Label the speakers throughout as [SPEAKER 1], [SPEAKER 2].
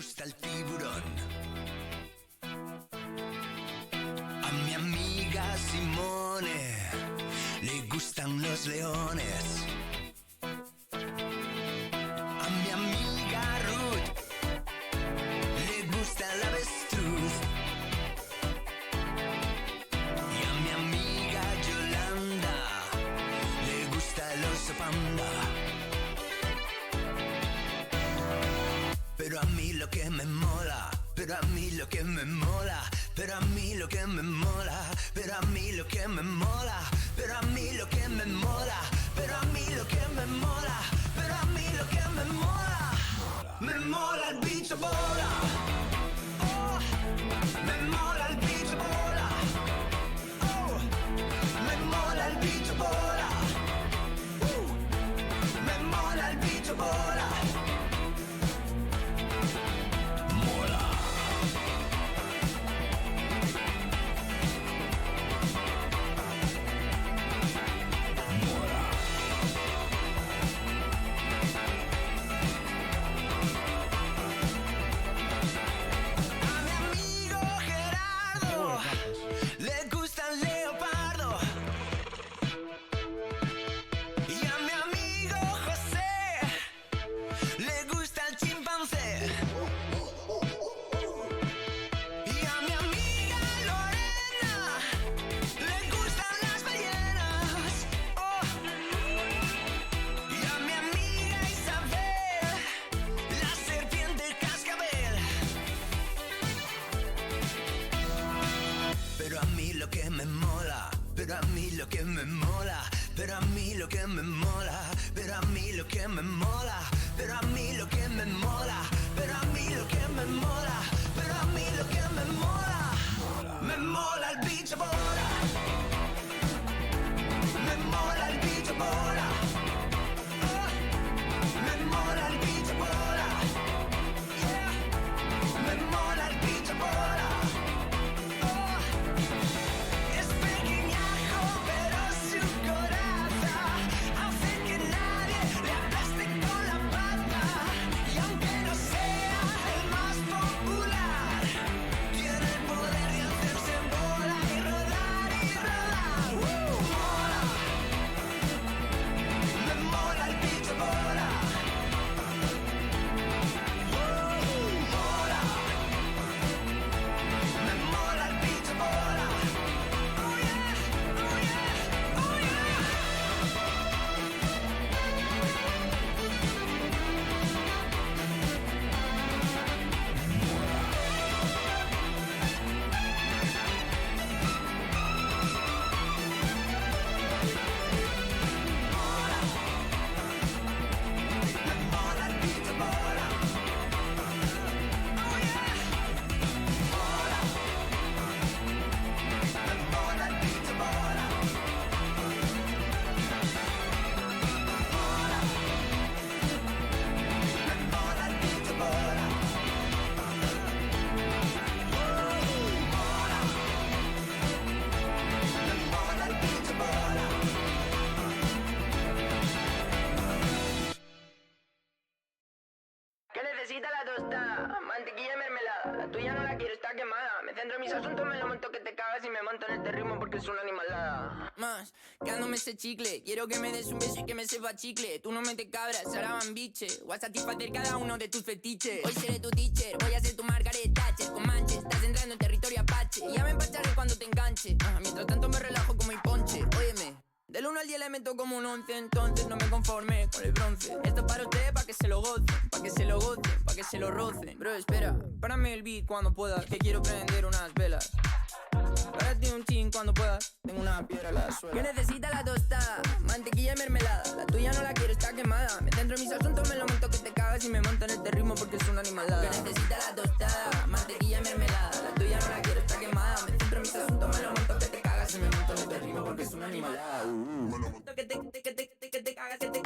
[SPEAKER 1] gusta el tiburón. A mi amiga Simone le gustan los leones. A mi amiga Ruth le gusta el avestruz. Y a mi amiga Yolanda le gusta el oso panda. Pero a mí lo que me mola, pero a mí lo que me mola, pero a mí lo que me mola, pero a mí lo que me mola, pero a mí lo que me mola, pero a mí lo que me mola, pero a mí lo que me mola, me mola el bicho bola. Oh, me mola el bicho bola. Oh, me mola el bicho bola. Me mola el bicho bola. Pero a mí lo que me mola, pero a mí lo que me mola, pero a mí lo que me mola, pero a mí lo que me mola, pero a mí lo que me mola, pero a mí lo que me mola, me mola el bicho bola, me mola el bicho bola, me mola el bicho bola, me mola el bicho bola.
[SPEAKER 2] Ese chicle, quiero que me des un beso y que me sepa chicle. Tú no me te cabras, ahora van biche. Voy a satisfacer cada uno de tus fetiches. Hoy seré tu teacher, voy a ser tu Margaret Thatcher. Con manches, estás entrando en territorio apache. Y ya me empacharé cuando te enganche. Mientras tanto me relajo como mi ponche. Óyeme, del 1 al 10 le meto como un 11. Entonces no me conforme con el bronce. Esto es para usted, pa' que se lo goce, pa' que se lo goce, pa' que se lo roce. Bro, espera, párame el beat cuando puedas, que quiero prender unas velas. Párate un chin cuando puedas, tengo una piedra a la suela. ¿Qué necesita la tostada? Mantequilla y mermelada. La tuya no la quiero, está quemada. Me centro en mis asuntos, me lo monto que te cagas y me monto en este ritmo porque es una animalada. ¿Qué necesita la tostada? Mantequilla y mermelada. La tuya no la quiero, está quemada. Me centro en mis asuntos, me lo monto que te cagas y me monto en este ritmo porque es una animalada. Me lo monto que te cagas, que te cagas, que te cagas, que te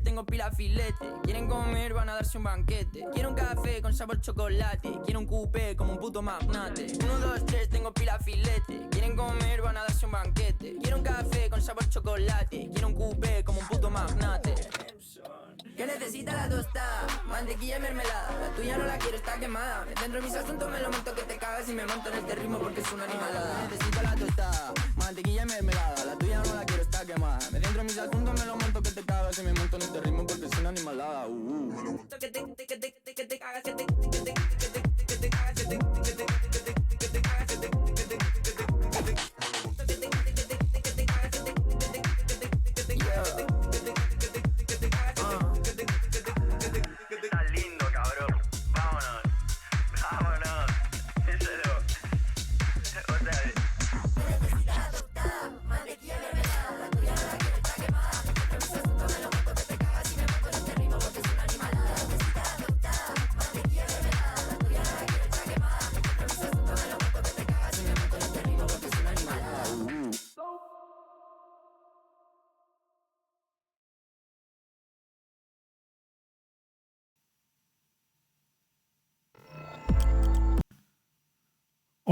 [SPEAKER 2] tengo pila filete. Quieren comer, van a darse un banquete. Quiero un café con sabor chocolate. Quiero un coupé como un puto magnate. 1, 2, 3, tengo pila filete. Quieren comer, van a darse un banquete. Quiero un café con sabor chocolate. Quiero un coupé como un puto magnate. ¿Qué necesita la tostada? Mantequilla y mermelada. La tuya no la quiero, está quemada. Me centro en mis asuntos, me lo monto que te cagas y me monto en este ritmo porque es una animalada. Necesito la tostada, mantequilla y mermelada. La tuya no la quiero, está quemada. Me centro en mis asuntos, me lo monto que te cagas y me monto en este ritmo porque es una animalada. Me lo monto que te cagas, que te cagas, que te cagas, que te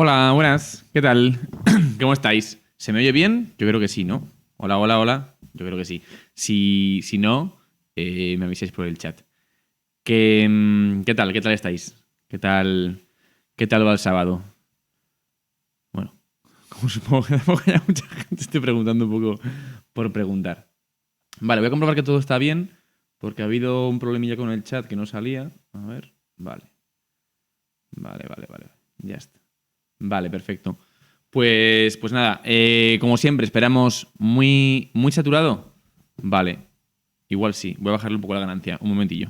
[SPEAKER 3] Hola, buenas. ¿Qué tal? ¿Cómo estáis? ¿Se me oye bien? Yo creo que sí, ¿no? Hola, hola, hola. Yo creo que sí. Si no, me avisáis por el chat. ¿Qué tal? ¿Qué tal estáis? ¿Qué tal va el sábado? Bueno, como supongo que tampoco haya mucha gente, estoy preguntando un poco por preguntar. Vale, voy a comprobar que todo está bien, porque ha habido un problemilla con el chat que no salía. A ver, vale. Vale. Ya está. Vale, perfecto. Pues nada, como siempre, esperamos muy saturado. Vale, igual sí. Voy a bajarle un poco la ganancia. Un momentillo.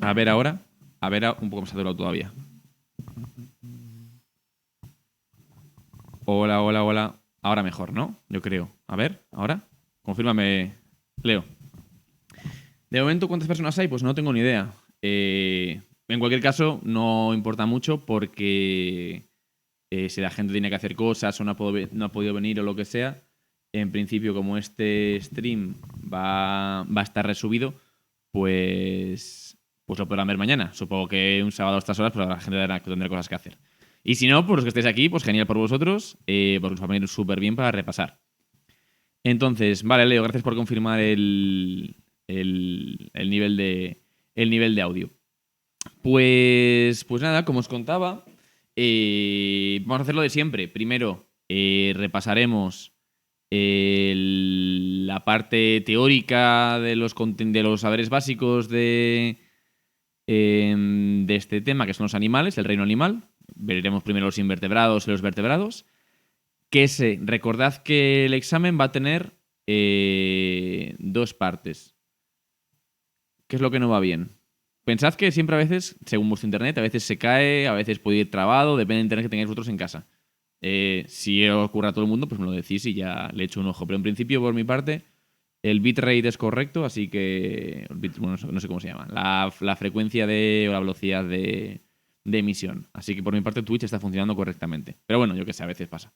[SPEAKER 3] A ver ahora. A ver, un poco más saturado todavía. Hola. Ahora mejor, ¿no? Yo creo. A ver, ahora. Confírmame, Leo. De momento, ¿cuántas personas hay? Pues no tengo ni idea. En cualquier caso, no importa mucho porque si la gente tiene que hacer cosas o no ha podido venir o lo que sea, en principio, como este stream va a estar resubido, pues lo podrán ver mañana. Supongo que un sábado a estas horas, pues la gente tendrá cosas que hacer. Y si no, pues los que estéis aquí, pues genial por vosotros, porque os va a venir súper bien para repasar. Entonces, vale, Leo, gracias por confirmar el nivel de audio. Pues nada, como os contaba, vamos a hacer lo de siempre. Primero, repasaremos la parte teórica de los saberes básicos de este tema, que son los animales, el reino animal. Veremos primero los invertebrados y los vertebrados. Recordad que el examen va a tener dos partes. ¿Qué es lo que no va bien? Pensad que siempre a veces, según vuestro internet, a veces se cae, a veces puede ir trabado, depende del internet que tengáis vosotros en casa. Si ocurre a todo el mundo, pues me lo decís y ya le echo un ojo. Pero en principio, por mi parte, el bitrate es correcto, así que... Bueno, no sé cómo se llama. La frecuencia o la velocidad de emisión. Así que por mi parte, Twitch está funcionando correctamente. Pero bueno, yo qué sé, a veces pasa.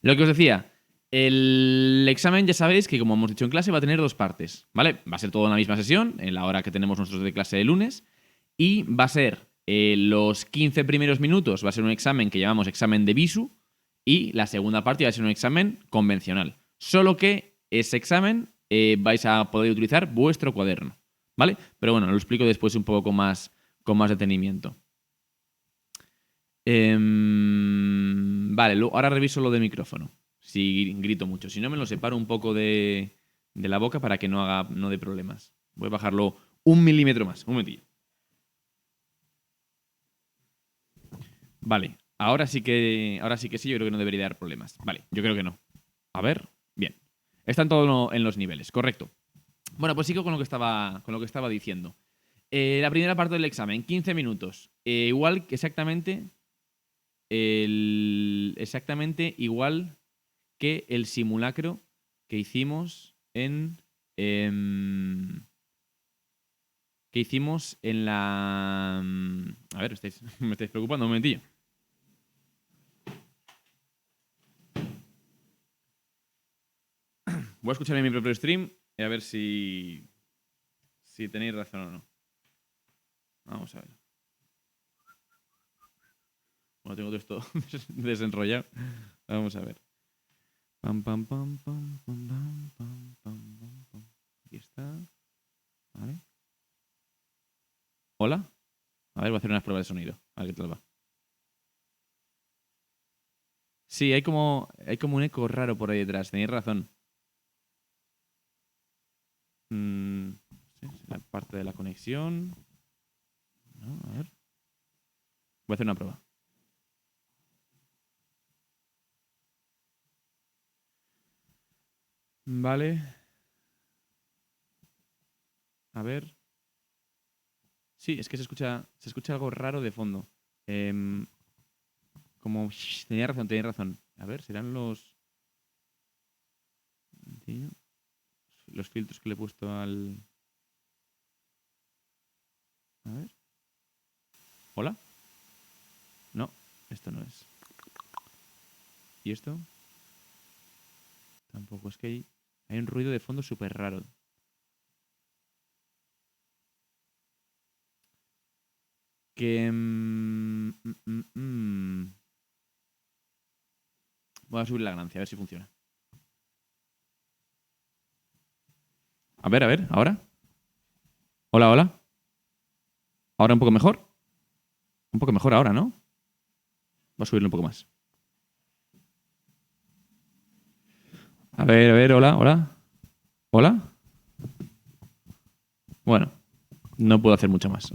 [SPEAKER 3] Lo que os decía, el examen ya sabéis que, como hemos dicho en clase, va a tener dos partes, ¿vale? Va a ser toda una misma sesión, en la hora que tenemos nosotros de clase de lunes, y va a ser los 15 primeros minutos, va a ser un examen que llamamos examen de Visu, y la segunda parte va a ser un examen convencional. Solo que ese examen vais a poder utilizar vuestro cuaderno, ¿vale? Pero bueno, lo explico después un poco con más detenimiento. Vale, ahora reviso lo de micrófono. Si grito mucho. Si no, me lo separo un poco de la boca para que no dé problemas. Voy a bajarlo 1 milímetro más. Un momentillo. Vale, ahora sí que sí, yo creo que no debería dar problemas. Vale, yo creo que no. A ver, bien. Están todos en los niveles, correcto. Bueno, pues sigo con lo que estaba diciendo. La primera parte del examen, 15 minutos. Igual que exactamente igual que el simulacro que hicimos en la... A ver, me estáis preocupando un momentillo. Voy a escuchar en mi propio stream y a ver si tenéis razón o no. Vamos a ver. Bueno, tengo todo esto desenrollado. Vamos a ver. Pam, pam, pam, pam, pam, pam, pam, pam, pam, pam. Aquí está. Vale. Hola. A ver, voy a hacer unas pruebas de sonido. A ver qué tal va. Sí, hay como un eco raro por ahí detrás. Tenéis razón. Sí, la parte de la conexión. No, a ver. Voy a hacer una prueba. Vale. A ver. Sí, es que se escucha algo raro de fondo. Como... Tenía razón. A ver, serán los filtros que le he puesto al... A ver. ¿Hola? No, esto no es. ¿Y esto? Tampoco, es que hay un ruido de fondo súper raro. Que... Voy a subir la ganancia, a ver si funciona. A ver, ¿ahora? Hola. ¿Ahora un poco mejor? Un poco mejor ahora, ¿no? Voy a subirlo un poco más. A ver, hola. ¿Hola? Bueno, no puedo hacer mucho más.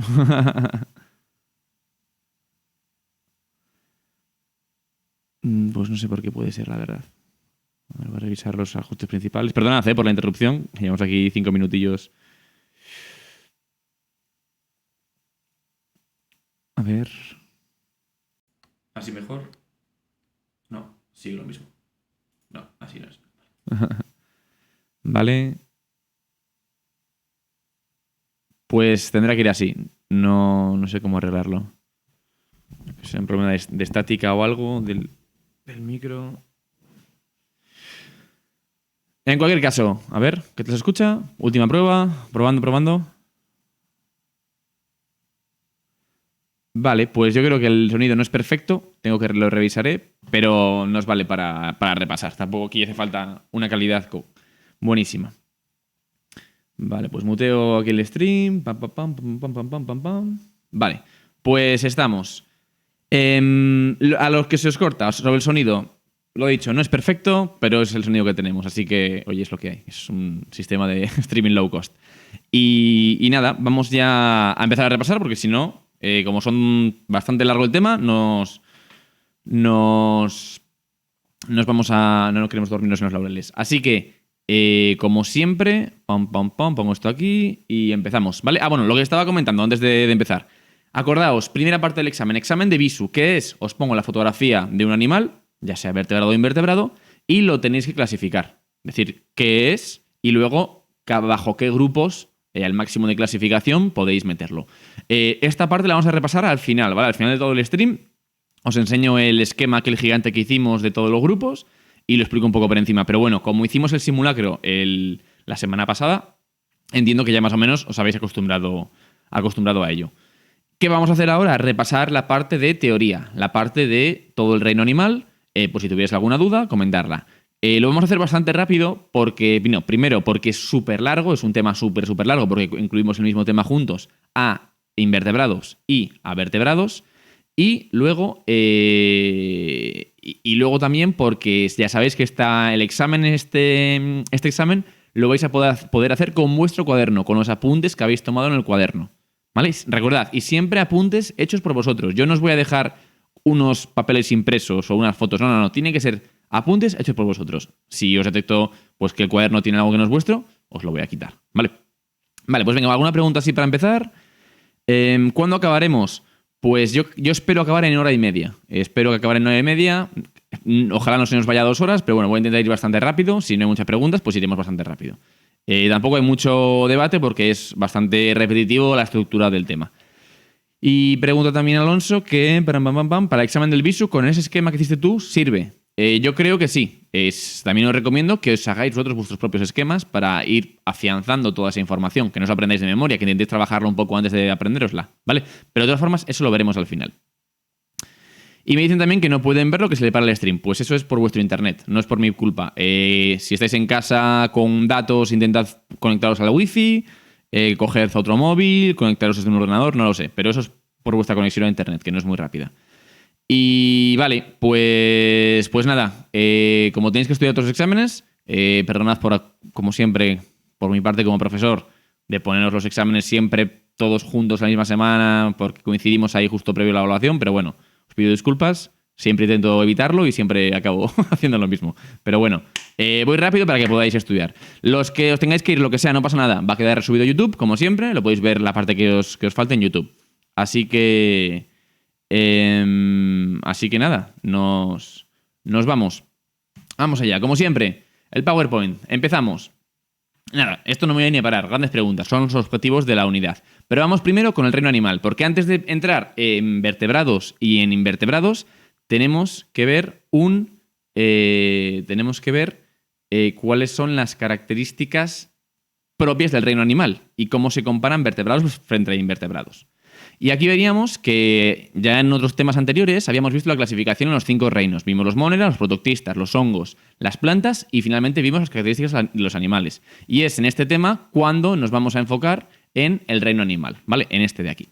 [SPEAKER 3] Pues no sé por qué puede ser, la verdad. A ver, voy a revisar los ajustes principales. Perdonad por la interrupción. Llevamos aquí 5 minutillos. A ver. ¿Así mejor? No, sigue lo mismo. No, así no es. Vale. Pues tendrá que ir así. No sé cómo arreglarlo. ¿Será un problema de estática o algo del micro? En cualquier caso, a ver, ¿qué te se escucha? Última prueba. Probando. Vale, pues yo creo que el sonido no es perfecto. Lo revisaré, pero nos vale para repasar. Tampoco aquí hace falta una calidad buenísima. Vale, pues muteo aquí el stream. Pam. Vale, pues estamos. A los que se os corta sobre el sonido, lo he dicho, no es perfecto, pero es el sonido que tenemos. Así que, oye, es lo que hay. Es un sistema de streaming low cost. Y nada, vamos ya a empezar a repasar, porque si no, como son bastante largo el tema, nos vamos a... No queremos dormirnos en los laureles. Así que, como siempre, pongo esto aquí y empezamos, ¿vale? Bueno, lo que estaba comentando antes de empezar. Acordaos, primera parte del examen de Visu. ¿Qué es? Os pongo la fotografía de un animal, ya sea vertebrado o invertebrado, y lo tenéis que clasificar. Es decir, qué es y luego bajo qué grupos, al máximo de clasificación, podéis meterlo. Esta parte la vamos a repasar al final, ¿vale? Al final de todo el stream os enseño el esquema aquel gigante que hicimos de todos los grupos y lo explico un poco por encima. Pero bueno, como hicimos el simulacro la semana pasada, entiendo que ya más o menos os habéis acostumbrado a ello. ¿Qué vamos a hacer ahora? Repasar la parte de teoría, la parte de todo el reino animal. Por si tuvierais alguna duda, comentarla. Lo vamos a hacer bastante rápido porque, primero, porque es súper largo, es un tema súper largo porque incluimos el mismo tema juntos a invertebrados y a vertebrados. Y luego también porque ya sabéis que el examen, este examen lo vais a poder hacer con vuestro cuaderno, con los apuntes que habéis tomado en el cuaderno. ¿Vale? Recordad, y siempre apuntes hechos por vosotros. Yo no os voy a dejar unos papeles impresos o unas fotos. No. Tienen que ser apuntes hechos por vosotros. Si os detecto pues, que el cuaderno tiene algo que no es vuestro, os lo voy a quitar. ¿Vale? Vale, pues venga, ¿alguna pregunta así para empezar? ¿Cuándo acabaremos? Pues yo espero acabar en 1h30. Espero que acabar en 9:30. Ojalá no se nos vaya 2 horas, pero bueno, voy a intentar ir bastante rápido. Si no hay muchas preguntas, pues iremos bastante rápido. Tampoco hay mucho debate porque es bastante repetitivo la estructura del tema. Y pregunta también Alonso que para el examen del Visu, con ese esquema que hiciste tú, ¿sirve? Yo creo que sí. También os recomiendo que os hagáis vosotros vuestros propios esquemas para ir afianzando toda esa información, que no os aprendáis de memoria, que intentéis trabajarlo un poco antes de aprendérosla, ¿vale? Pero de todas formas, eso lo veremos al final. Y me dicen también que no pueden ver lo que se le para el stream. Pues eso es por vuestro internet, no es por mi culpa. Si estáis en casa con datos, intentad conectaros al wifi, coged otro móvil, conectaros desde un ordenador, no lo sé. Pero eso es por vuestra conexión a internet, que no es muy rápida. Y vale, pues nada. Como tenéis que estudiar otros exámenes, perdonad como siempre, por mi parte como profesor, de poneros los exámenes siempre todos juntos la misma semana, porque coincidimos ahí justo previo a la evaluación, pero bueno, os pido disculpas, siempre intento evitarlo y siempre acabo haciendo lo mismo. Pero bueno, voy rápido para que podáis estudiar. Los que os tengáis que ir, lo que sea, no pasa nada, va a quedar resubido a YouTube, como siempre, lo podéis ver la parte que os falte en YouTube. Así que nada, nos vamos. Vamos allá, como siempre, el PowerPoint. Empezamos. Nada, esto no me voy ni a parar. Grandes preguntas, son los objetivos de la unidad. Pero vamos primero con el reino animal, porque antes de entrar en vertebrados y en invertebrados, tenemos que ver cuáles son las características propias del reino animal y cómo se comparan vertebrados frente a invertebrados. Y aquí veríamos que ya en otros temas anteriores habíamos visto la clasificación en los 5 reinos. Vimos los moneras, los protoctistas, los hongos, las plantas y finalmente vimos las características de los animales. Y es en este tema cuando nos vamos a enfocar en el reino animal, ¿vale? En este de aquí.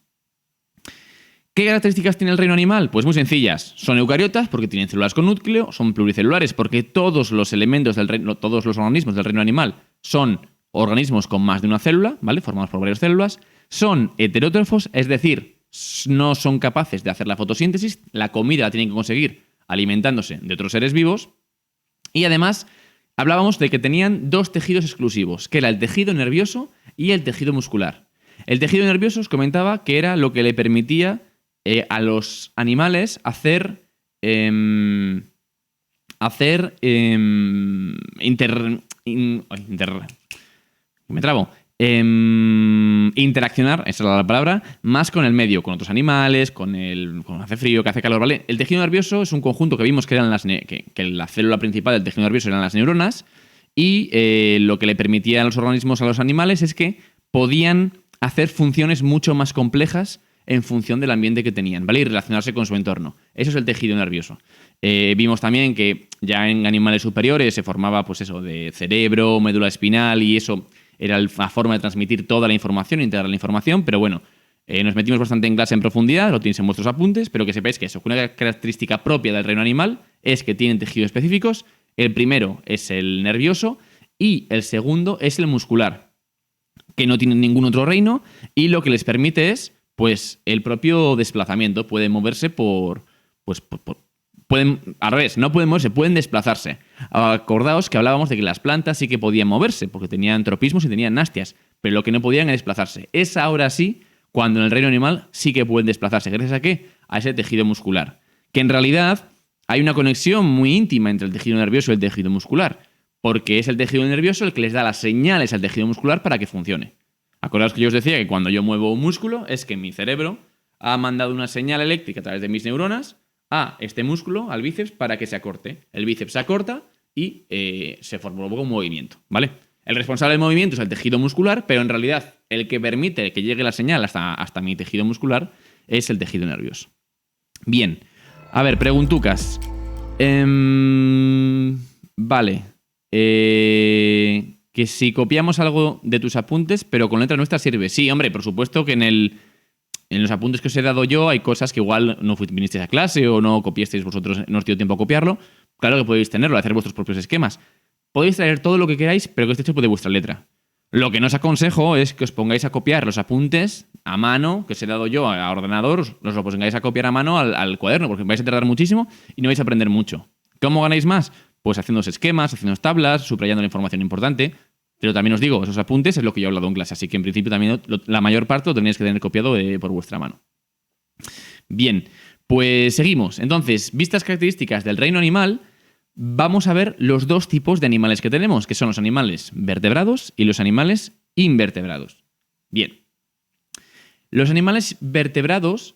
[SPEAKER 3] ¿Qué características tiene el reino animal? Pues muy sencillas. Son eucariotas porque tienen células con núcleo, son pluricelulares porque todos los elementos del reino, todos los organismos del reino animal son organismos con más de una célula, ¿vale? Formados por varias células. Son heterótrofos, es decir, no son capaces de hacer la fotosíntesis, la comida la tienen que conseguir alimentándose de otros seres vivos. Y además, hablábamos de que tenían 2 tejidos exclusivos, que era el tejido nervioso y el tejido muscular. El tejido nervioso os comentaba que era lo que le permitía a los animales interaccionar, esa es la palabra, más con el medio, con otros animales, cuando hace frío, que hace calor, ¿vale? El tejido nervioso es un conjunto que vimos que eran que la célula principal del tejido nervioso eran las neuronas y lo que le permitía a los organismos, a los animales, es que podían hacer funciones mucho más complejas en función del ambiente que tenían, ¿vale? Y relacionarse con su entorno. Eso es el tejido nervioso. Vimos también que ya en animales superiores se formaba, pues eso, de cerebro, médula espinal y eso era la forma de transmitir toda la información, integrar la información, pero bueno, nos metimos bastante en clase en profundidad, lo tenéis en vuestros apuntes, pero que sepáis que eso, una característica propia del reino animal es que tienen tejidos específicos. El primero es el nervioso y el segundo es el muscular, que no tienen ningún otro reino y lo que les permite es, pues, el propio desplazamiento. Pueden moverse al revés, no pueden moverse, pueden desplazarse. Acordaos que hablábamos de que las plantas sí que podían moverse, porque tenían tropismos y tenían nastias, pero lo que no podían era desplazarse. Es ahora sí cuando en el reino animal sí que pueden desplazarse. ¿Gracias a qué? A ese tejido muscular. Que en realidad hay una conexión muy íntima entre el tejido nervioso y el tejido muscular, porque es el tejido nervioso el que les da las señales al tejido muscular para que funcione. Acordaos que yo os decía que cuando yo muevo un músculo es que mi cerebro ha mandado una señal eléctrica a través de mis neuronas a este músculo, al bíceps, para que se acorte. El bíceps se acorta y se forma un movimiento, ¿vale? El responsable del movimiento es el tejido muscular, pero en realidad el que permite que llegue la señal hasta mi tejido muscular es el tejido nervioso. Bien. A ver, preguntucas. Vale. Que si copiamos algo de tus apuntes, pero con letra nuestra sirve. Sí, hombre, por supuesto que en los apuntes que os he dado yo hay cosas que igual no vinisteis a clase o no copiasteis vosotros, no os dio tiempo a copiarlo. Claro que podéis tenerlo, hacer vuestros propios esquemas. Podéis traer todo lo que queráis, pero que esté hecho de vuestra letra. Lo que no os aconsejo es que os pongáis a copiar los apuntes a mano, que os he dado yo a ordenador, os lo pongáis a copiar a mano al cuaderno, porque vais a tardar muchísimo y no vais a aprender mucho. ¿Cómo ganáis más? Pues haciendo esquemas, haciendo tablas, subrayando la información importante. Pero también os digo, esos apuntes es lo que yo he hablado en clase, así que en principio también la mayor parte lo tenéis que tener copiado por vuestra mano. Bien, pues seguimos. Entonces, vistas características del reino animal, vamos a ver los 2 tipos de animales que tenemos, que son los animales vertebrados y los animales invertebrados. Bien. Los animales vertebrados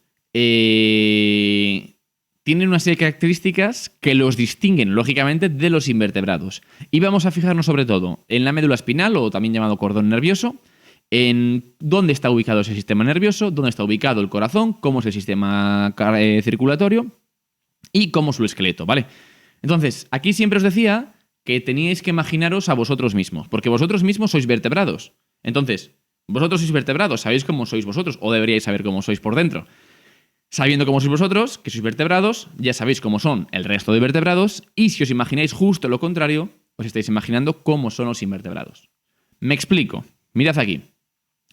[SPEAKER 3] tienen una serie de características que los distinguen, lógicamente, de los invertebrados. Y vamos a fijarnos sobre todo en la médula espinal, o también llamado cordón nervioso, en dónde está ubicado ese sistema nervioso, dónde está ubicado el corazón, cómo es el sistema circulatorio y cómo es su esqueleto, ¿vale? Entonces, aquí siempre os decía que teníais que imaginaros a vosotros mismos, porque vosotros mismos sois vertebrados. Entonces, vosotros sois vertebrados, sabéis cómo sois vosotros, o deberíais saber cómo sois por dentro. Sabiendo cómo sois vosotros, que sois vertebrados, ya sabéis cómo son el resto de vertebrados, y si os imagináis justo lo contrario, os estáis imaginando cómo son los invertebrados. Me explico. Mirad aquí.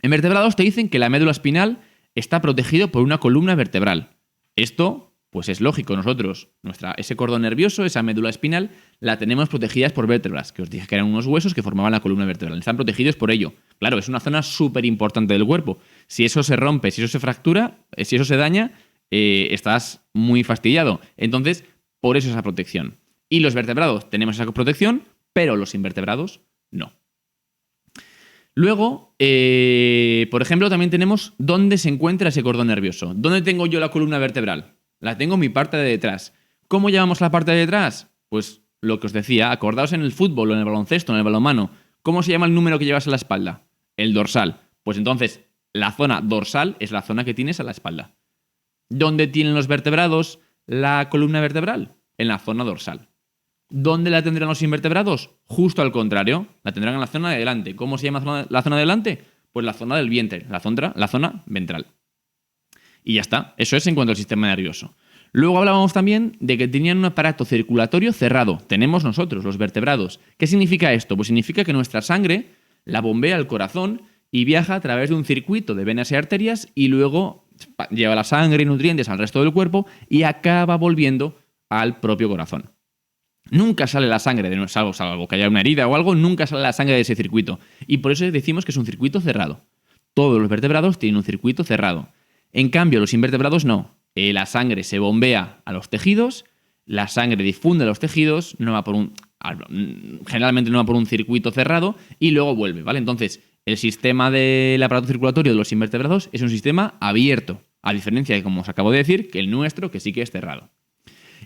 [SPEAKER 3] En vertebrados te dicen que la médula espinal está protegido por una columna vertebral. Esto, pues es lógico. Nosotros, ese cordón nervioso, esa médula espinal, la tenemos protegidas por vértebras, que os dije que eran unos huesos que formaban la columna vertebral. Están protegidos por ello. Claro, es una zona súper importante del cuerpo. Si eso se rompe, si eso se fractura, si eso se daña, estás muy fastidiado. Entonces, por eso esa protección. Y los vertebrados tenemos esa protección, pero los invertebrados no. Luego, por ejemplo, también tenemos dónde se encuentra ese cordón nervioso. ¿Dónde tengo yo la columna vertebral? La tengo en mi parte de detrás. ¿Cómo llamamos la parte de detrás? Pues lo que os decía, acordaos en el fútbol o en el baloncesto, en el balonmano. ¿Cómo se llama el número que llevas a la espalda? El dorsal. Pues entonces, la zona dorsal es la zona que tienes a la espalda. ¿Dónde tienen los vertebrados la columna vertebral? En la zona dorsal. ¿Dónde la tendrán los invertebrados? Justo al contrario, la tendrán en la zona de delante. ¿Cómo se llama la zona de delante? Pues la zona del vientre, la zona ventral. Y ya está, eso es en cuanto al sistema nervioso. Luego hablábamos también de que tenían un aparato circulatorio cerrado. Tenemos nosotros, los vertebrados. ¿Qué significa esto? Pues significa que nuestra sangre la bombea al corazón y viaja a través de un circuito de venas y arterias y luego lleva la sangre y nutrientes al resto del cuerpo y acaba volviendo al propio corazón. Nunca sale la sangre, salvo que haya una herida o algo, nunca sale la sangre de ese circuito. Y por eso decimos que es un circuito cerrado. Todos los vertebrados tienen un circuito cerrado. En cambio, los invertebrados no. La sangre se bombea a los tejidos, la sangre difunde a los tejidos, generalmente no va por un circuito cerrado y luego vuelve, ¿vale? Entonces, el sistema del aparato circulatorio de los invertebrados es un sistema abierto, a diferencia de, como os acabo de decir, que el nuestro, que sí que es cerrado.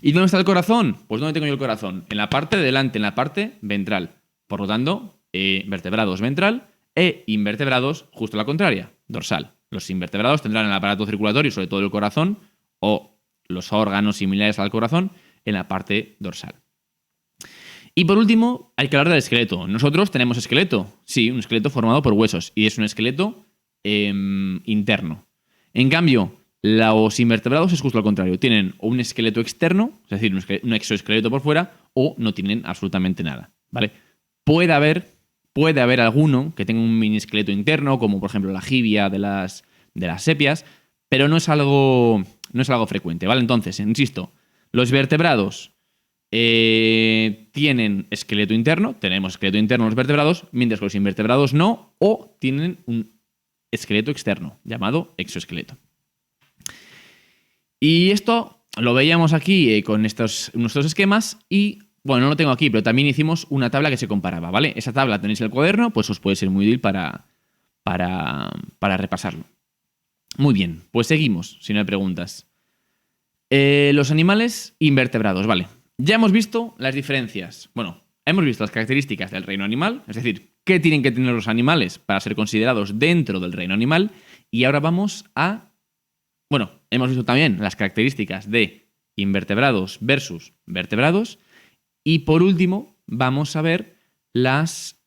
[SPEAKER 3] ¿Y dónde está el corazón? Pues ¿dónde tengo yo el corazón? En la parte de delante, en la parte ventral. Por lo tanto, vertebrados ventral e invertebrados justo la contraria, dorsal. Los invertebrados tendrán el aparato circulatorio, sobre todo el corazón, o los órganos similares al corazón, en la parte dorsal. Y por último, hay que hablar del esqueleto. Nosotros tenemos esqueleto. Sí, un esqueleto formado por huesos. Y es un esqueleto interno. En cambio, los invertebrados es justo lo contrario. Tienen o un esqueleto externo, es decir, un exoesqueleto por fuera, o no tienen absolutamente nada, ¿vale? Puede haber alguno que tenga un mini esqueleto interno, como por ejemplo la jibia de las sepias, pero no es algo frecuente, ¿vale? Entonces, insisto, los vertebrados tienen esqueleto interno, tenemos esqueleto interno en los vertebrados, mientras que los invertebrados no, o tienen un esqueleto externo, llamado exoesqueleto. Y esto lo veíamos aquí con nuestros esquemas y, bueno, no lo tengo aquí, pero también hicimos una tabla que se comparaba, ¿vale? Esa tabla tenéis en el cuaderno, pues os puede ser muy útil para repasarlo. Muy bien, pues seguimos, si no hay preguntas. Los animales invertebrados, ¿vale? Ya hemos visto las diferencias. Bueno, hemos visto las características del reino animal, es decir, qué tienen que tener los animales para ser considerados dentro del reino animal. Y ahora vamos a... Bueno, hemos visto también las características de invertebrados versus vertebrados. Y por último, vamos a ver las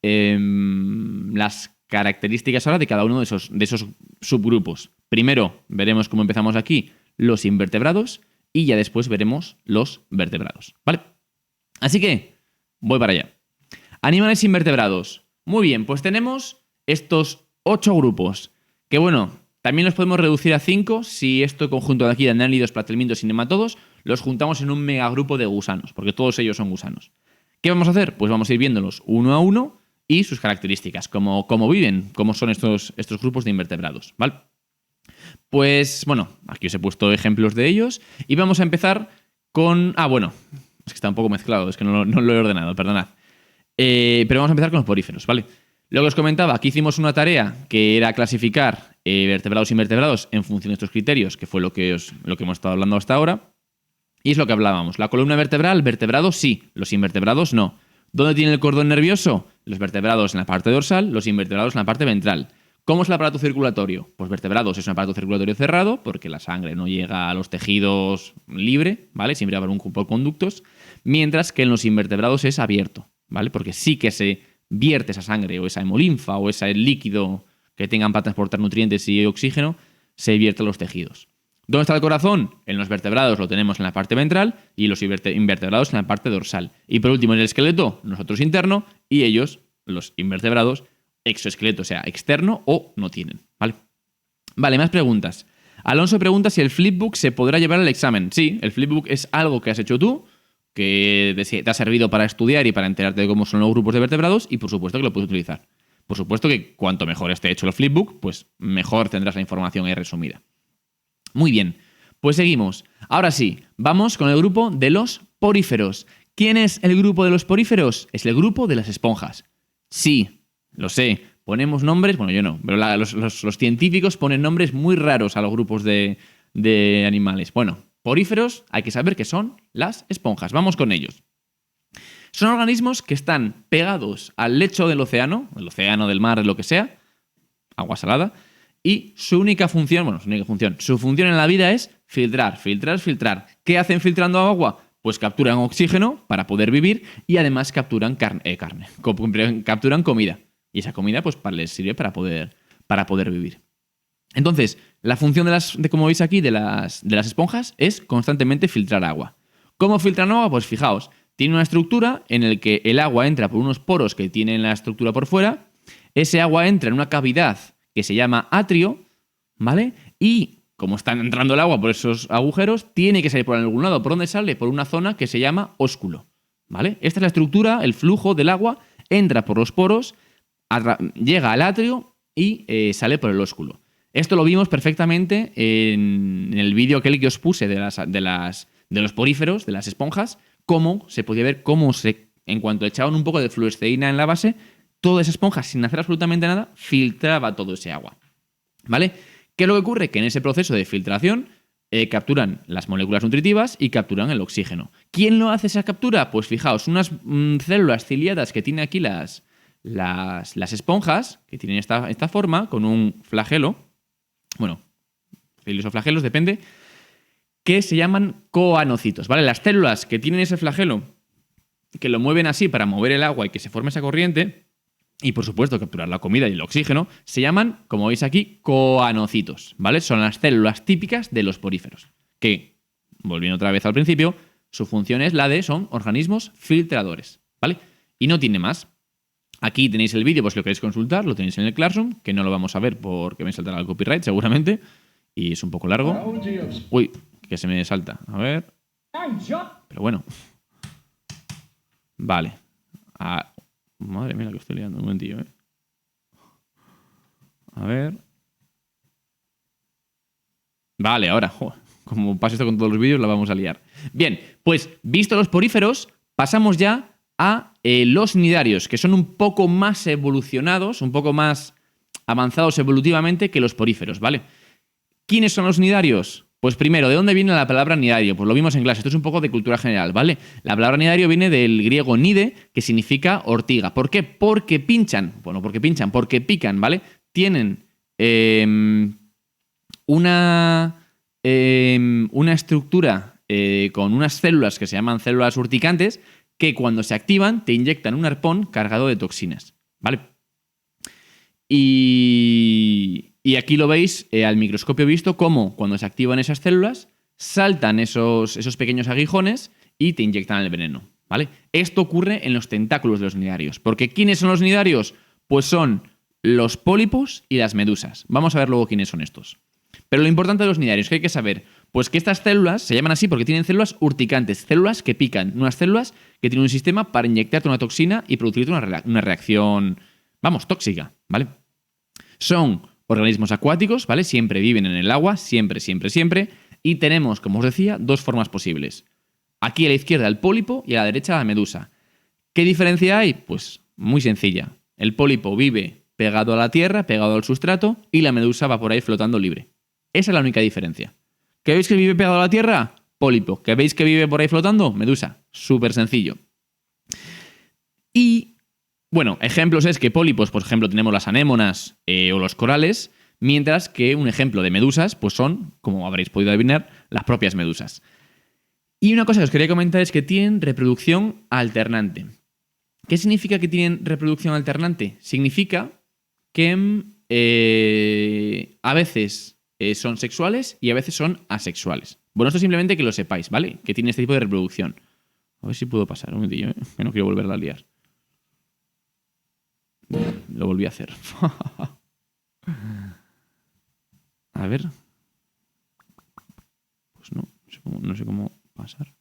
[SPEAKER 3] características ahora de cada uno de esos subgrupos. Primero veremos cómo empezamos aquí los invertebrados y ya después veremos los vertebrados, ¿vale? Así que voy para allá. Animales invertebrados. Muy bien, pues tenemos estos 8 grupos que, bueno, también los podemos reducir a 5 si este conjunto de aquí de análidos, platelmintos y nematodos los juntamos en un megagrupo de gusanos, porque todos ellos son gusanos. ¿Qué vamos a hacer? Pues vamos a ir viéndolos uno a uno y sus características, cómo viven, cómo son estos grupos de invertebrados, ¿vale? Pues, bueno, aquí os he puesto ejemplos de ellos y vamos a empezar con... bueno, es que está un poco mezclado, es que no lo he ordenado, perdonad. Pero vamos a empezar con los poríferos, ¿vale? Lo que os comentaba, aquí hicimos una tarea que era clasificar vertebrados e invertebrados en función de estos criterios, que fue lo que hemos estado hablando hasta ahora. Y es lo que hablábamos. La columna vertebral, vertebrados sí, los invertebrados no. ¿Dónde tiene el cordón nervioso? Los vertebrados en la parte dorsal, los invertebrados en la parte ventral. ¿Cómo es el aparato circulatorio? Pues vertebrados es un aparato circulatorio cerrado, porque la sangre no llega a los tejidos libre, ¿vale? Siempre va a haber un grupo de conductos, mientras que en los invertebrados es abierto, ¿vale? Porque sí que se vierte esa sangre, o esa hemolinfa, o ese líquido que tengan para transportar nutrientes y oxígeno, se vierte a los tejidos. ¿Dónde está el corazón? En los vertebrados lo tenemos en la parte ventral y los invertebrados en la parte dorsal. Y por último, en el esqueleto, nosotros interno y ellos, los invertebrados, exoesqueleto, o sea, externo o no tienen. Vale, más preguntas. Alonso pregunta si el flipbook se podrá llevar al examen. Sí, el flipbook es algo que has hecho tú, que te ha servido para estudiar y para enterarte de cómo son los grupos de vertebrados y por supuesto que lo puedes utilizar. Por supuesto que cuanto mejor esté hecho el flipbook, pues mejor tendrás la información ahí resumida. Muy bien, pues seguimos. Ahora sí, vamos con el grupo de los poríferos. ¿Quién es el grupo de los poríferos? Es el grupo de las esponjas. Sí, lo sé, ponemos nombres, bueno, yo no, pero los científicos ponen nombres muy raros a los grupos de animales. Bueno, poríferos hay que saber que son las esponjas. Vamos con ellos. Son organismos que están pegados al lecho del océano, del mar, lo que sea, agua salada, y su función en la vida es filtrar. ¿Qué hacen filtrando agua? Pues capturan oxígeno para poder vivir y además capturan capturan comida. Y esa comida pues les sirve para poder vivir. Entonces, la función como veis aquí, de las esponjas es constantemente filtrar agua. ¿Cómo filtran agua? Pues fijaos, tiene una estructura en la que el agua entra por unos poros que tienen la estructura por fuera, ese agua entra en una cavidad que se llama atrio, ¿vale? Y como está entrando el agua por esos agujeros, tiene que salir por algún lado. ¿Por dónde sale? Por una zona que se llama ósculo, ¿vale? Esta es la estructura, el flujo del agua entra por los poros, llega al atrio y sale por el ósculo. Esto lo vimos perfectamente en el vídeo aquel que os puse de los poríferos, de las esponjas, cómo se podía ver en cuanto echaban un poco de fluoresceína en la base, toda esa esponja, sin hacer absolutamente nada, filtraba todo ese agua, ¿vale? ¿Qué es lo que ocurre? Que en ese proceso de filtración capturan las moléculas nutritivas y capturan el oxígeno. ¿Quién lo hace esa captura? Pues fijaos, unas células ciliadas que tienen aquí las esponjas, que tienen esta forma, con un flagelo, bueno, cilos o flagelos, depende, que se llaman coanocitos, ¿vale? Las células que tienen ese flagelo, que lo mueven así para mover el agua y que se forme esa corriente, y por supuesto capturar la comida y el oxígeno, se llaman, como veis aquí, coanocitos, ¿vale? Son las células típicas de los poríferos, que, volviendo otra vez al principio, su función es son organismos filtradores, ¿vale? Y no tiene más. Aquí tenéis el vídeo, pues si lo queréis consultar, lo tenéis en el Classroom, que no lo vamos a ver porque me saltará el copyright seguramente, y es un poco largo. Uy, que se me salta, a ver. Pero bueno. Vale. Madre mía, la que estoy liando. Un momentillo, A ver. Vale, ahora, como pasa esto con todos los vídeos, la vamos a liar. Bien, pues visto los poríferos, pasamos ya a los nidarios, que son un poco más evolucionados, un poco más avanzados evolutivamente que los poríferos, ¿vale? ¿Quiénes son los nidarios? Pues primero, ¿de dónde viene la palabra nidario? Pues lo vimos en clase, esto es un poco de cultura general, ¿vale? La palabra nidario viene del griego nide, que significa ortiga. ¿Por qué? Porque pinchan. Bueno, porque pican, ¿vale? Tienen una estructura con unas células que se llaman células urticantes, que cuando se activan te inyectan un arpón cargado de toxinas, ¿vale? Y aquí lo veis al microscopio visto cómo cuando se activan esas células saltan esos pequeños aguijones y te inyectan el veneno, ¿vale? Esto ocurre en los tentáculos de los nidarios. Porque ¿quiénes son los nidarios? Pues son los pólipos y las medusas. Vamos a ver luego quiénes son estos. Pero lo importante de los nidarios, que hay que saber, pues que estas células se llaman así porque tienen células urticantes, células que pican, unas células que tienen un sistema para inyectarte una toxina y producirte una reacción, tóxica, ¿vale? Son organismos acuáticos, ¿vale? Siempre viven en el agua, siempre. Y tenemos, como os decía, dos formas posibles. Aquí a la izquierda el pólipo y a la derecha la medusa. ¿Qué diferencia hay? Pues muy sencilla. El pólipo vive pegado a la tierra, pegado al sustrato, y la medusa va por ahí flotando libre. Esa es la única diferencia. ¿Que veis que vive pegado a la tierra? pólipo. ¿Que veis que vive por ahí flotando? Medusa. Súper sencillo. Y, bueno, ejemplos es que pólipos, por ejemplo, tenemos las anémonas o los corales, mientras que un ejemplo de medusas, pues son, como habréis podido adivinar, las propias medusas. Y una cosa que os quería comentar es que tienen reproducción alternante. ¿Qué significa que tienen reproducción alternante? Significa que a veces son sexuales y a veces son asexuales. Bueno, esto simplemente que lo sepáis, ¿vale? Que tiene este tipo de reproducción. A ver si puedo pasar un momentillo, que no quiero volverla a liar. Lo volví a hacer. A ver. Pues no sé cómo pasar.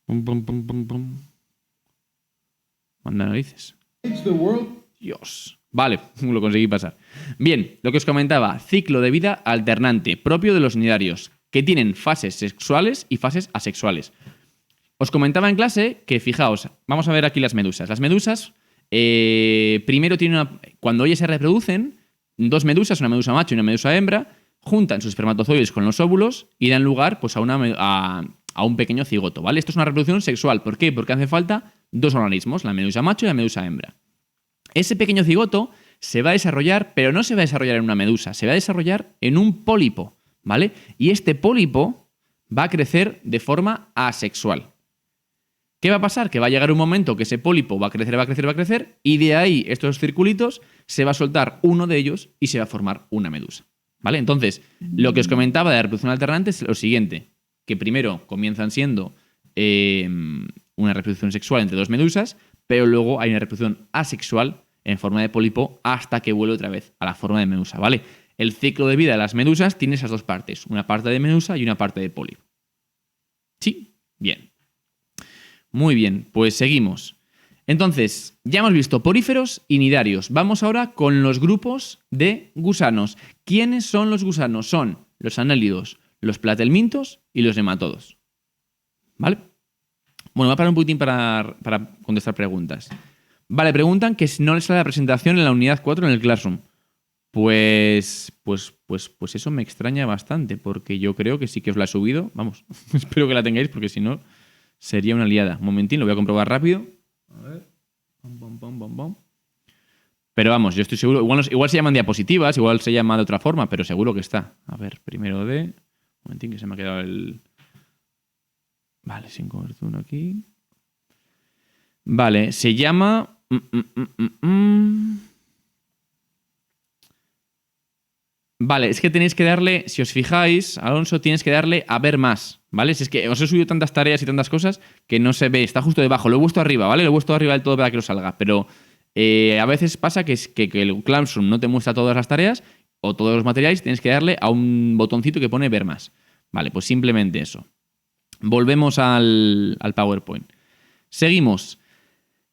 [SPEAKER 3] Pum. Manda narices. Dios. Vale, lo conseguí pasar. Bien, lo que os comentaba, ciclo de vida alternante, propio de los nidarios, que tienen fases sexuales y fases asexuales. Os comentaba en clase que, fijaos, vamos a ver aquí las medusas. Las medusas, primero tienen cuando ellas se reproducen, dos medusas, una medusa macho y una medusa hembra, juntan sus espermatozoides con los óvulos y dan lugar pues, a un pequeño cigoto, ¿vale? Esto es una reproducción sexual. ¿Por qué? Porque hace falta dos organismos, la medusa macho y la medusa hembra. Ese pequeño cigoto se va a desarrollar, pero no se va a desarrollar en una medusa, se va a desarrollar en un pólipo, ¿vale? Y este pólipo va a crecer de forma asexual. ¿Qué va a pasar? Que va a llegar un momento que ese pólipo va a crecer, y de ahí estos circulitos se va a soltar uno de ellos y se va a formar una medusa, ¿vale? Entonces, lo que os comentaba de la reproducción alternante es lo siguiente, que primero comienzan siendo una reproducción sexual entre dos medusas, pero luego hay una reproducción asexual en forma de pólipo hasta que vuelve otra vez a la forma de medusa, ¿vale? El ciclo de vida de las medusas tiene esas dos partes, una parte de medusa y una parte de pólipo. ¿Sí? Bien. Muy bien, pues seguimos. Entonces, ya hemos visto poríferos y nidarios. Vamos ahora con los grupos de gusanos. ¿Quiénes son los gusanos? Son los anélidos, los platelmintos y los nematodos. ¿Vale? Bueno, voy a parar un poquitín para contestar preguntas. Vale, preguntan que si no les sale la presentación en la unidad 4 en el Classroom. Pues eso me extraña bastante, porque yo creo que sí que os la he subido. Vamos, espero que la tengáis, porque si no, sería una liada. Un momentín, lo voy a comprobar rápido. A ver. Pero vamos, yo estoy seguro. Igual se llaman diapositivas, igual se llama de otra forma, pero seguro que está. A ver, primero de... Un momentín, que se me ha quedado el... Vale, sin cobertura aquí. Vale, se llama... Vale, es que tenéis que darle, si os fijáis, Alonso, tienes que darle a ver más, ¿vale? Si es que os he subido tantas tareas y tantas cosas que no se ve, está justo debajo. Lo he puesto arriba, ¿vale? Lo he puesto arriba del todo para que os salga, pero a veces pasa que el Classroom no te muestra todas las tareas o todos los materiales, tienes que darle a un botoncito que pone ver más. Vale, pues simplemente eso. Volvemos al PowerPoint. Seguimos.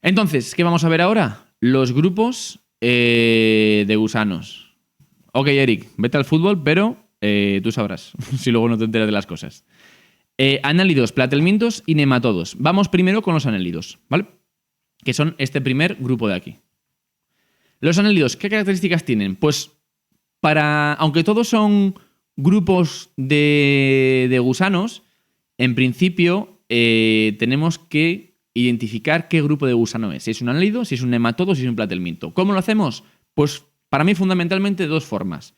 [SPEAKER 3] Entonces, ¿qué vamos a ver ahora? Los grupos de gusanos. Ok, Eric, vete al fútbol, pero tú sabrás si luego no te enteras de las cosas. Anélidos, platelmintos y nematodos. Vamos primero con los anélidos, ¿vale? Que son este primer grupo de aquí. Los anélidos, ¿qué características tienen? Pues aunque todos son grupos de gusanos, en principio tenemos que identificar qué grupo de gusano es. Si es un anélido, si es un nematodo, si es un platelminto. ¿Cómo lo hacemos? Pues para mí fundamentalmente de dos formas.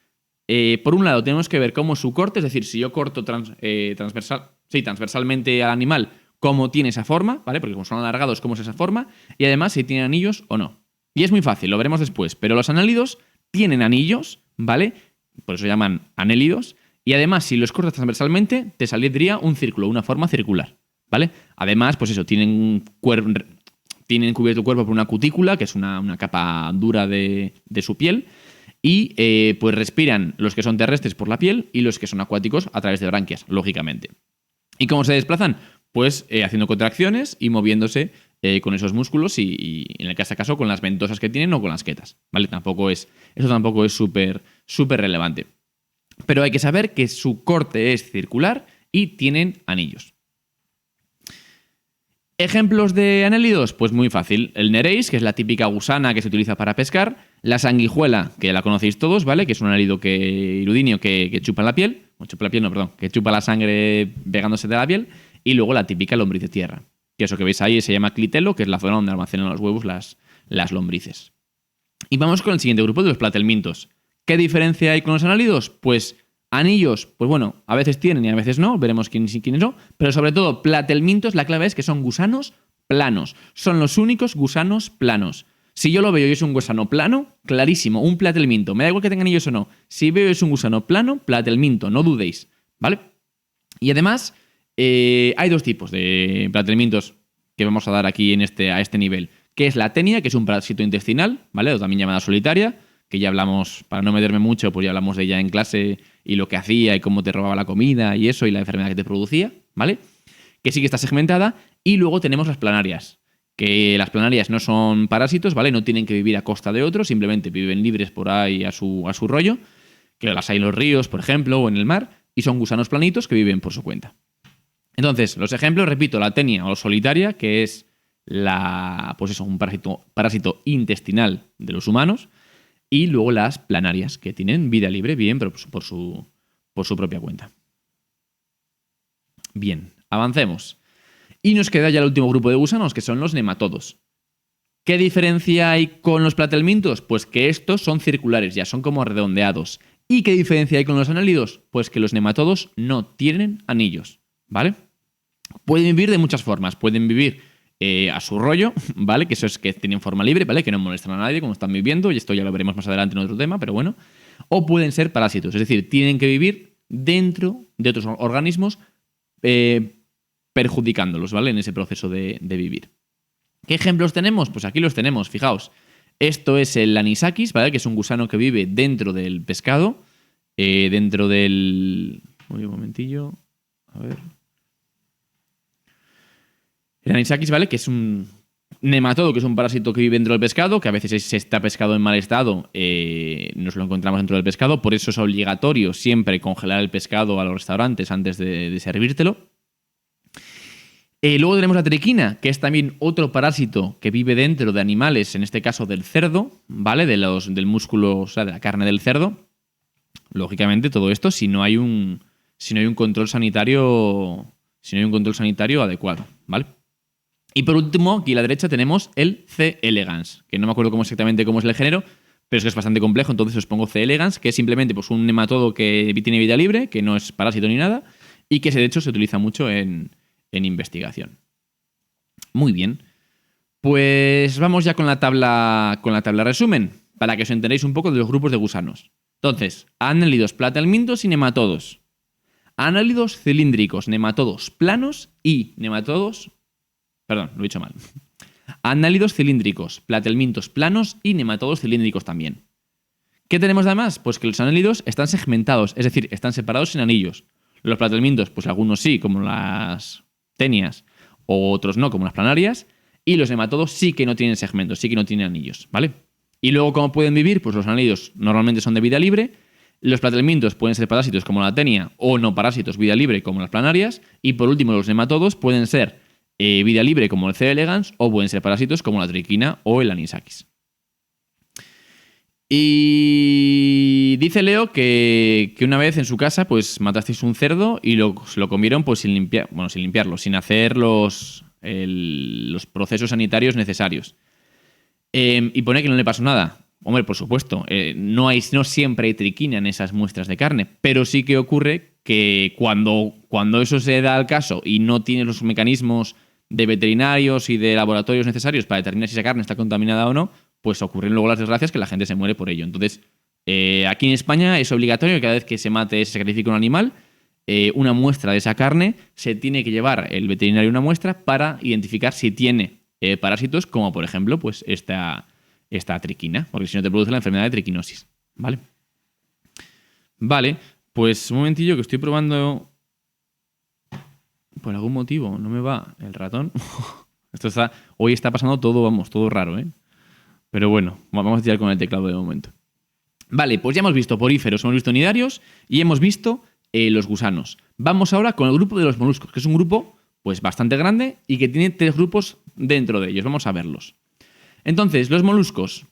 [SPEAKER 3] Por un lado tenemos que ver cómo es su corte, es decir, si yo corto transversalmente al animal, cómo tiene esa forma, ¿vale? Porque como son alargados, cómo es esa forma, y además si tiene anillos o no. Y es muy fácil, lo veremos después, pero los anélidos tienen anillos, ¿vale? Por eso se llaman anélidos, y además si los cortas transversalmente te saldría un círculo, una forma circular, ¿vale? Además, pues eso, tienen cubierto el cuerpo por una cutícula, que es una capa dura de su piel, y pues respiran los que son terrestres por la piel y los que son acuáticos a través de branquias, lógicamente. ¿Y cómo se desplazan? Pues haciendo contracciones y moviéndose con esos músculos y en el caso con las ventosas que tienen o con las quetas, ¿vale? Eso tampoco es súper relevante. Pero hay que saber que su corte es circular y tienen anillos. ¿Ejemplos de anélidos? Pues muy fácil. El nereis, que es la típica gusana que se utiliza para pescar. La sanguijuela, que la conocéis todos, ¿vale? Que es un anélido irudíneo que chupa la piel. o chupa la piel, no, perdón, que chupa la sangre pegándose de la piel, y luego la típica lombriz de tierra. Que eso que veis ahí se llama clitelo, que es la zona donde almacenan los huevos las lombrices. Y vamos con el siguiente grupo de los platelmintos. ¿Qué diferencia hay con los análidos? Pues anillos, pues bueno, a veces tienen y a veces no, veremos quiénes no, pero sobre todo platelmintos, la clave es que son gusanos planos. Son los únicos gusanos planos. Si yo lo veo y es un gusano plano, clarísimo, un platelminto. Me da igual que tenga anillos o no. Si veo es un gusano plano, platelminto, no dudéis, ¿vale? Y además, hay dos tipos de platelmintos que vamos a dar aquí a este nivel, que es la tenia, que es un parásito intestinal, ¿vale? O también llamada solitaria, que ya hablamos, para no meterme mucho, pues ya hablamos de ella en clase y lo que hacía y cómo te robaba la comida y eso y la enfermedad que te producía, ¿vale? Que sí que está segmentada. Y luego tenemos las planarias, que las planarias no son parásitos, ¿vale? No tienen que vivir a costa de otros, simplemente viven libres por ahí a su rollo, que las hay en los ríos, por ejemplo, o en el mar, y son gusanos planitos que viven por su cuenta. Entonces, los ejemplos, repito, la tenia o solitaria, que es un parásito intestinal de los humanos, y luego las planarias, que tienen vida libre, bien, pero por su propia cuenta. Bien, avancemos. Y nos queda ya el último grupo de gusanos, que son los nematodos. ¿Qué diferencia hay con los platelmintos? Pues que estos son circulares, ya son como redondeados. ¿Y qué diferencia hay con los análidos? Pues que los nematodos no tienen anillos, ¿vale? Pueden vivir de muchas formas. Pueden vivir a su rollo, ¿vale? Que eso es que tienen forma libre, ¿vale? Que no molestan a nadie como están viviendo, y esto ya lo veremos más adelante en otro tema, pero bueno. O pueden ser parásitos, es decir, tienen que vivir dentro de otros organismos perjudicándolos, ¿vale? En ese proceso de vivir. ¿Qué ejemplos tenemos? Pues aquí los tenemos, fijaos. Esto es el anisakis, ¿vale? Que es un gusano que vive dentro del pescado, dentro del... Uy, un momentillo, a ver... El anisakis, ¿vale? Que es un nematodo, que es un parásito que vive dentro del pescado, que a veces si está pescado en mal estado, nos lo encontramos dentro del pescado. Por eso es obligatorio siempre congelar el pescado a los restaurantes antes de servírtelo. Luego tenemos la triquina, que es también otro parásito que vive dentro de animales, en este caso del cerdo, ¿vale? Del músculo, o sea, de la carne del cerdo. Lógicamente, todo esto si no hay un control sanitario adecuado, ¿vale? Y por último, aquí a la derecha tenemos el C. elegans, que no me acuerdo exactamente cómo es el género, pero es que es bastante complejo, entonces os pongo C. elegans, que es simplemente pues, un nematodo que tiene vida libre, que no es parásito ni nada, y que de hecho se utiliza mucho en investigación. Muy bien. Pues vamos ya con la tabla resumen, para que os enteréis un poco de los grupos de gusanos. Entonces, análidos platelmintos y nematodos. Análidos cilíndricos, nematodos planos y nematodos... Perdón, lo he dicho mal. Análidos cilíndricos, platelmintos planos y nematodos cilíndricos también. ¿Qué tenemos además? Pues que los análidos están segmentados, es decir, están separados sin anillos. Los platelmintos, pues algunos sí, como las tenias, o otros no, como las planarias. Y los nematodos sí que no tienen segmentos, sí que no tienen anillos, ¿vale? Y luego, ¿cómo pueden vivir? Pues los análidos normalmente son de vida libre. Los platelmintos pueden ser parásitos como la tenia o no parásitos, vida libre como las planarias. Y por último, los nematodos pueden ser vida libre como el C. elegans o pueden ser parásitos como la triquina o el anisakis. Y dice Leo que una vez en su casa pues matasteis un cerdo y se lo comieron pues sin limpiarlo, sin hacer los procesos sanitarios necesarios. Y pone que no le pasó nada. Hombre, por supuesto, no siempre hay triquina en esas muestras de carne, pero sí que ocurre que cuando eso se da al caso y no tienes los mecanismos de veterinarios y de laboratorios necesarios para determinar si esa carne está contaminada o no, pues ocurren luego las desgracias que la gente se muere por ello. Entonces, aquí en España es obligatorio que cada vez que se sacrifica un animal, una muestra de esa carne, se tiene que llevar el veterinario una muestra para identificar si tiene parásitos, como por ejemplo pues esta triquina, porque si no te produce la enfermedad de triquinosis. ¿Vale? Vale, pues un momentillo que estoy probando. Por algún motivo no me va el ratón. Hoy está pasando todo raro, ¿eh? Pero bueno, vamos a tirar con el teclado de momento. Vale, pues ya hemos visto poríferos, hemos visto nidarios y hemos visto los gusanos. Vamos ahora con el grupo de los moluscos, que es un grupo pues bastante grande y que tiene 3 grupos dentro de ellos. Vamos a verlos. Entonces, los moluscos,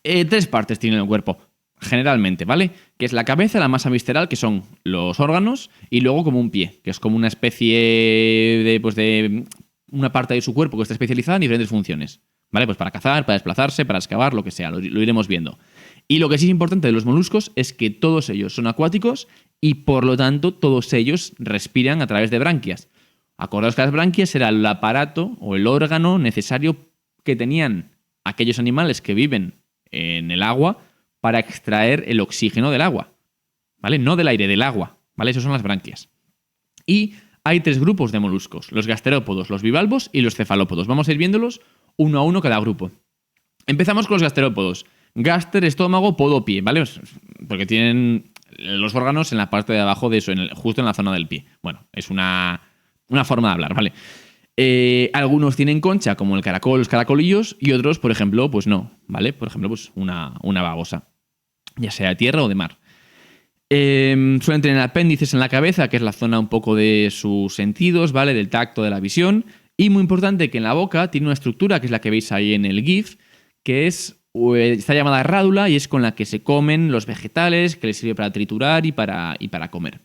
[SPEAKER 3] 3 partes tienen el cuerpo. generalmente, ¿vale? Que es la cabeza, la masa visceral, que son los órganos, y luego como un pie, que es como una especie de una parte de su cuerpo que está especializada en diferentes funciones, ¿vale? Pues para cazar, para desplazarse, para excavar, lo que sea, lo iremos viendo. Y lo que sí es importante de los moluscos es que todos ellos son acuáticos y por lo tanto todos ellos respiran a través de branquias. Acordaos que las branquias era el aparato o el órgano necesario que tenían aquellos animales que viven en el agua para extraer el oxígeno del agua, ¿vale? No del aire, del agua, ¿vale? Esas son las branquias. Y hay 3 grupos de moluscos, los gasterópodos, los bivalvos y los cefalópodos. Vamos a ir viéndolos uno a uno cada grupo. Empezamos con los gasterópodos. Gaster, estómago, podo, pie, ¿vale? Porque tienen los órganos en la parte de abajo de eso, justo en la zona del pie. Bueno, es una forma de hablar, ¿vale? Algunos tienen concha, como el caracol, los caracolillos, y otros, por ejemplo, pues no, ¿vale? Por ejemplo, pues una babosa, ya sea de tierra o de mar. Suelen tener apéndices en la cabeza, que es la zona un poco de sus sentidos, ¿vale? Del tacto, de la visión. Y muy importante que en la boca tiene una estructura, que es la que veis ahí en el GIF, que está llamada rádula y es con la que se comen los vegetales, que les sirve para triturar y para comer.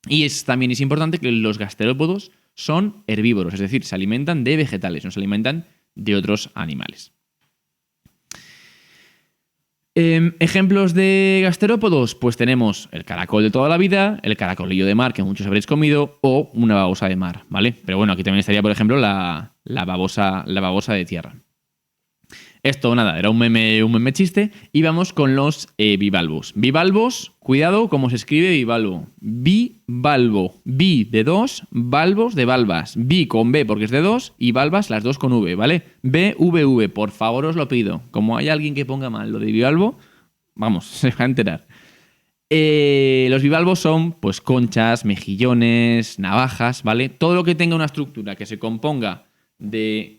[SPEAKER 3] Y también es importante que los gasterópodos son herbívoros, es decir, se alimentan de vegetales, no se alimentan de otros animales. Ejemplos de gasterópodos, pues tenemos el caracol de toda la vida, el caracolillo de mar, que muchos habréis comido, o una babosa de mar, ¿vale? Pero bueno, aquí también estaría, por ejemplo, la babosa de tierra. Esto, nada, era un meme chiste. Y vamos con los bivalvos. Bivalvos, cuidado cómo se escribe bivalvo. Bivalvo. Bi de 2, valvos de valvas. Bi con B porque es de 2 y valvas las 2 con V, ¿vale? BVV, por favor os lo pido. Como hay alguien que ponga mal lo de bivalvo, vamos, se va a enterar. Los bivalvos son pues conchas, mejillones, navajas, ¿vale? Todo lo que tenga una estructura que se componga de...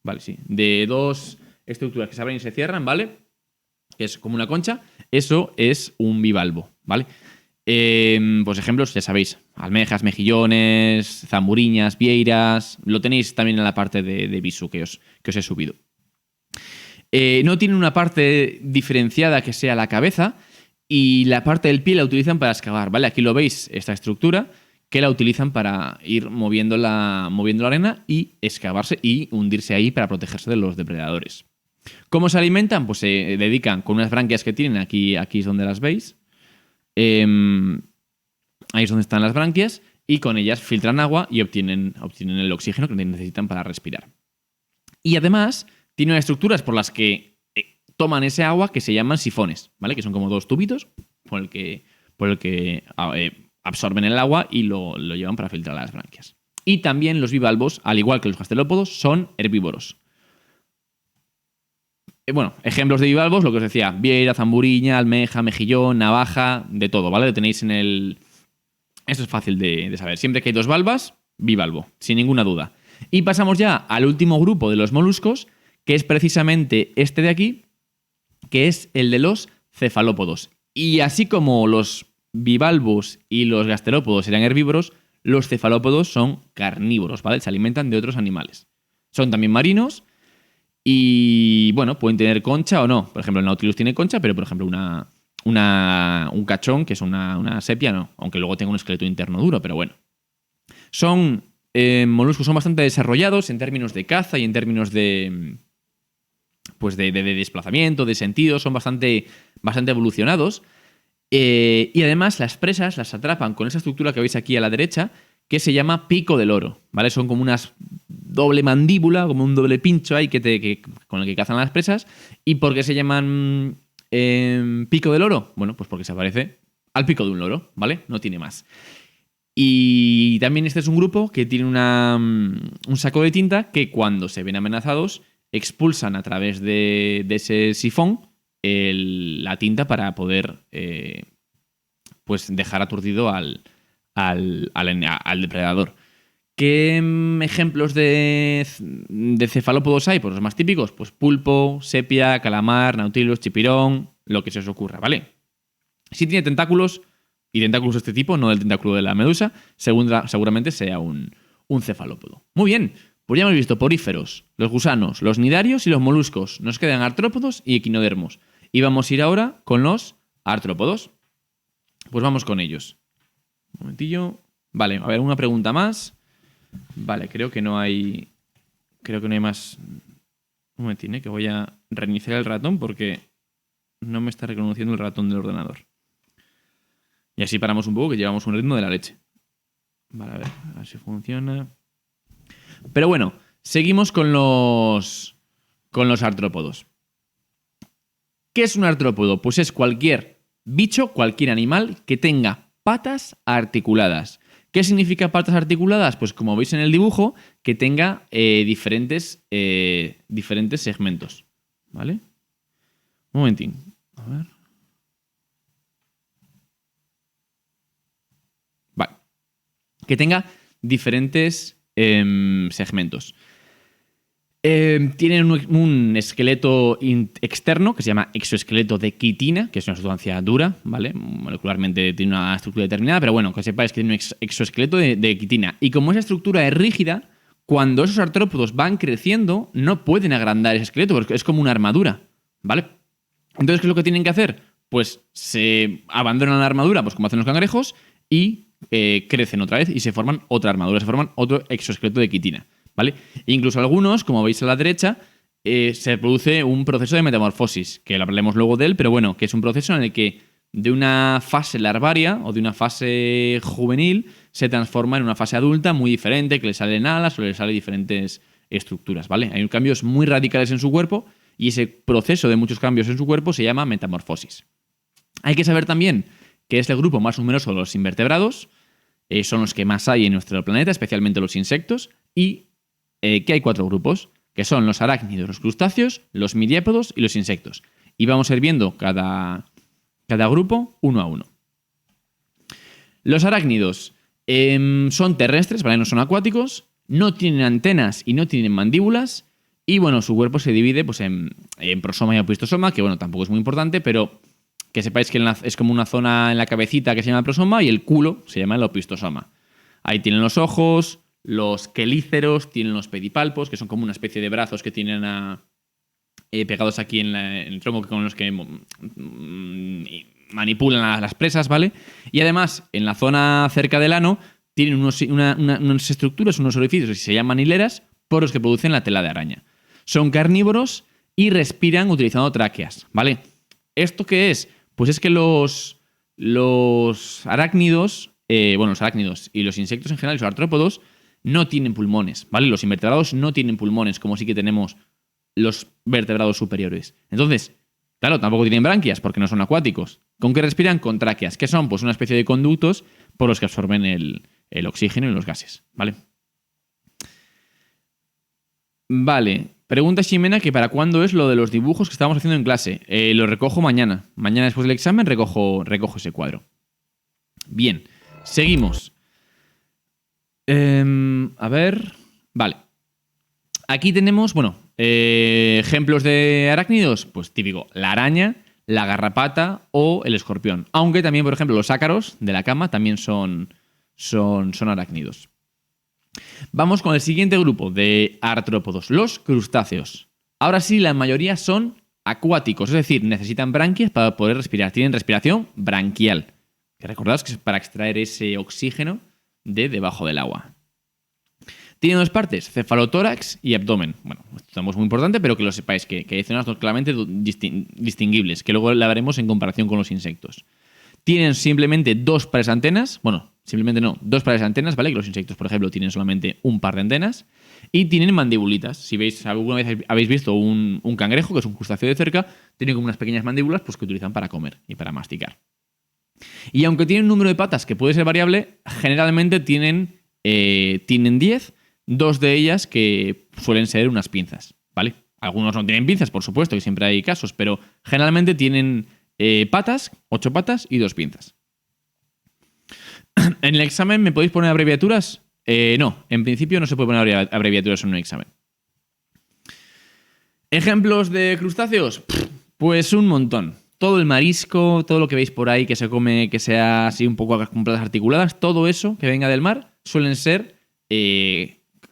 [SPEAKER 3] Vale, sí. De 2 estructuras que se abren y se cierran, ¿vale? Que es como una concha. Eso es un bivalvo, ¿vale? Pues ejemplos, ya sabéis. Almejas, mejillones, zamburiñas, vieiras. Lo tenéis también en la parte de visu que os he subido. No tienen una parte diferenciada que sea la cabeza y la parte del pie la utilizan para excavar, ¿vale? Aquí lo veis, esta estructura que la utilizan para ir moviendo la arena y excavarse y hundirse ahí para protegerse de los depredadores. ¿Cómo se alimentan? Pues se dedican con unas branquias que tienen, aquí es donde las veis. Ahí es donde están las branquias y con ellas filtran agua y obtienen el oxígeno que necesitan para respirar. Y además tienen estructuras por las que toman ese agua que se llaman sifones, ¿vale? Que son como 2 tubitos por el que absorben el agua y lo llevan para filtrar las branquias. Y también los bivalvos, al igual que los gasterópodos, son herbívoros. Bueno, ejemplos de bivalvos, lo que os decía, vieira, zamburiña, almeja, mejillón, navaja, de todo, ¿vale? Lo tenéis en el... Esto es fácil de saber. Siempre que hay 2 valvas, bivalvo, sin ninguna duda. Y pasamos ya al último grupo de los moluscos, que es precisamente este de aquí, que es el de los cefalópodos. Y así como los bivalvos y los gasterópodos eran herbívoros, los cefalópodos son carnívoros, ¿vale? Se alimentan de otros animales. Son también marinos y, bueno, pueden tener concha o no. Por ejemplo, el Nautilus tiene concha, pero, por ejemplo, un cachón, que es una sepia, no. Aunque luego tenga un esqueleto interno duro, pero bueno. Son moluscos, son bastante desarrollados en términos de caza y en términos de desplazamiento, de sentido. Son bastante evolucionados. Y además las presas las atrapan con esa estructura que veis aquí a la derecha, que se llama pico del oro, ¿vale? Son como una doble mandíbula, como un doble pincho ahí con el que cazan las presas. ¿Y por qué se llaman pico del oro? Bueno, pues porque se parece al pico de un loro, ¿vale? No tiene más. Y también este es un grupo que tiene un saco de tinta que cuando se ven amenazados expulsan a través de ese sifón la tinta para poder pues dejar aturdido al depredador. ¿Qué ejemplos de cefalópodos hay? Pues los más típicos, pues pulpo, sepia, calamar, nautilus, chipirón, lo que se os ocurra, ¿vale? Si tiene tentáculos, y tentáculos de este tipo, no del tentáculo de la medusa, seguramente sea un cefalópodo. Muy bien, pues ya hemos visto poríferos, los gusanos, los nidarios y los moluscos. Nos quedan artrópodos y equinodermos. Y vamos a ir ahora con los artrópodos. Pues vamos con ellos. Un momentillo. Vale, a ver, una pregunta más. Vale, creo que no hay más. Un momentín, que voy a reiniciar el ratón porque no me está reconociendo el ratón del ordenador. Y así paramos un poco, que llevamos un ritmo de la leche. Vale, a ver si funciona. Pero bueno, seguimos con los artrópodos. ¿Qué es un artrópodo? Pues es cualquier bicho, cualquier animal que tenga patas articuladas. ¿Qué significa patas articuladas? Pues como veis en el dibujo, que tenga diferentes segmentos. ¿Vale? Un momentín. A ver. Vale. Que tenga diferentes segmentos. Tienen un esqueleto externo que se llama exoesqueleto de quitina, que es una sustancia dura, ¿vale? Molecularmente tiene una estructura determinada, pero bueno, que sepáis que tiene un exoesqueleto de quitina. Y como esa estructura es rígida, cuando esos artrópodos van creciendo, no pueden agrandar ese esqueleto, porque es como una armadura, ¿vale? Entonces, ¿qué es lo que tienen que hacer? Pues se abandonan la armadura, pues como hacen los cangrejos, y crecen otra vez y se forman otra armadura, se forman otro exoesqueleto de quitina. ¿Vale? Incluso algunos, como veis a la derecha, se produce un proceso de metamorfosis, que hablaremos luego de él, pero bueno, que es un proceso en el que de una fase larvaria o de una fase juvenil se transforma en una fase adulta muy diferente, que le salen alas o le salen diferentes estructuras, ¿vale? Hay cambios muy radicales en su cuerpo y ese proceso de muchos cambios en su cuerpo se llama metamorfosis. Hay que saber también que este grupo más numeroso de los invertebrados son los que más hay en nuestro planeta, especialmente los insectos, y que hay 4 grupos, que son los arácnidos, los crustáceos, los miriápodos y los insectos. Y vamos a ir viendo cada grupo uno a uno. Los arácnidos son terrestres, ¿vale? No son acuáticos, no tienen antenas y no tienen mandíbulas, y bueno, su cuerpo se divide pues, en prosoma y opistosoma, que bueno, tampoco es muy importante, pero que sepáis que es como una zona en la cabecita que se llama el prosoma y el culo se llama el opistosoma. Ahí tienen los ojos, los quelíceros, tienen los pedipalpos, que son como una especie de brazos que tienen pegados aquí en el tronco con los que manipulan a las presas, ¿vale? Y además, en la zona cerca del ano, tienen unas estructuras, unos orificios que se llaman hileras, por los que producen la tela de araña. Son carnívoros y respiran utilizando tráqueas, ¿vale? ¿Esto qué es? Pues es que los arácnidos, los arácnidos y los insectos en general, los artrópodos, no tienen pulmones, ¿vale? Los invertebrados no tienen pulmones, como sí que tenemos los vertebrados superiores. Entonces, claro, tampoco tienen branquias porque no son acuáticos. ¿Con qué respiran? Con tráqueas, que son pues una especie de conductos por los que absorben el oxígeno y los gases, ¿vale? Vale, pregunta Ximena que para cuándo es lo de los dibujos que estábamos haciendo en clase. Lo recojo mañana. Mañana después del examen recojo ese cuadro. Bien, seguimos. A ver. Vale. Aquí tenemos, ejemplos de arácnidos. Pues típico, la araña, la garrapata o el escorpión. Aunque también, por ejemplo, los ácaros de la cama también son arácnidos. Vamos con el siguiente grupo de artrópodos, los crustáceos. Ahora sí, la mayoría son acuáticos, es decir, necesitan branquias para poder respirar. Tienen respiración branquial. Que recordad que es para extraer ese oxígeno de debajo del agua. Tiene 2 partes, cefalotórax y abdomen. Bueno, esto no es muy importante, pero que lo sepáis, que hay zonas claramente distinguibles, que luego la veremos en comparación con los insectos. Tienen simplemente 2 pares de antenas, simplemente no, 2 pares de antenas, ¿vale? Que los insectos, por ejemplo, tienen solamente un par de antenas. Y tienen mandibulitas. Si veis, alguna vez habéis visto un cangrejo, que es un crustáceo de cerca, tiene como unas pequeñas mandíbulas pues, que utilizan para comer y para masticar. Y aunque tienen un número de patas que puede ser variable, generalmente tienen 10, 2 de ellas que suelen ser unas pinzas, ¿vale? Algunos no tienen pinzas, por supuesto, que siempre hay casos, pero generalmente tienen 8 patas y 2 pinzas. ¿En el examen me podéis poner abreviaturas? No, en principio no se puede poner abreviaturas en un examen. ¿Ejemplos de crustáceos? Pues un montón. Todo el marisco, todo lo que veis por ahí que se come, que sea así un poco con patas articuladas, todo eso que venga del mar suelen ser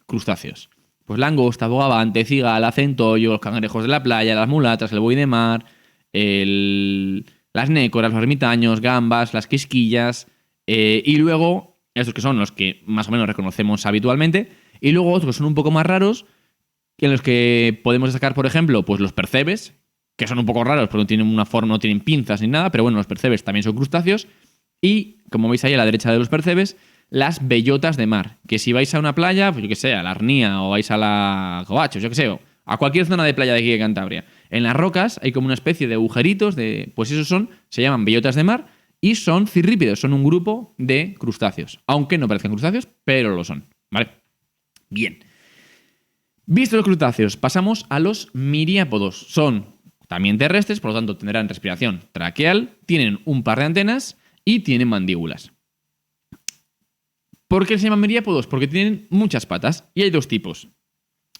[SPEAKER 3] crustáceos. Pues langosta, bogavante, cigala, centollo, los cangrejos de la playa, las mulatas, el buey de mar, las nécoras, los ermitaños, gambas, las quisquillas, y luego, estos que son los que más o menos reconocemos habitualmente, y luego otros que son un poco más raros, en los que podemos destacar, por ejemplo, pues los percebes, que son un poco raros porque no tienen una forma, no tienen pinzas ni nada, pero bueno, los percebes también son crustáceos, y, como veis ahí a la derecha de los percebes, las bellotas de mar, que si vais a una playa, pues yo que sé, a la Arnía o vais a la Covachos, yo que sé, a cualquier zona de playa de aquí de Cantabria, en las rocas hay como una especie de agujeritos, pues esos se llaman bellotas de mar y son cirrípidos, son un grupo de crustáceos, aunque no parezcan crustáceos, pero lo son, ¿vale? Bien. Visto los crustáceos, pasamos a los miriápodos. Son también terrestres, por lo tanto tendrán respiración traqueal, tienen un par de antenas y tienen mandíbulas. ¿Por qué se llaman miriápodos? Porque tienen muchas patas y hay dos tipos.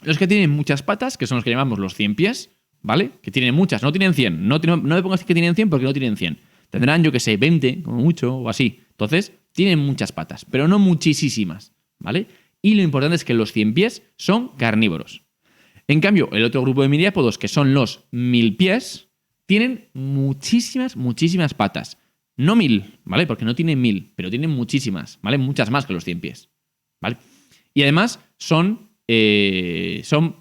[SPEAKER 3] Los que tienen muchas patas, que son los que llamamos los 100 pies, ¿vale? Que tienen muchas, no tienen 100. No me pongas que tienen 100 porque no tienen 100. Tendrán, yo que sé, 20, como mucho, o así. Entonces, tienen muchas patas, pero no muchísimas, ¿vale? Y lo importante es que los 100 pies son carnívoros. En cambio, el otro grupo de miriápodos, que son los 1000 pies, tienen muchísimas patas. No 1000, ¿vale? Porque no tienen 1000, pero tienen muchísimas, ¿vale? Muchas más que los 100 pies, ¿vale? Y además son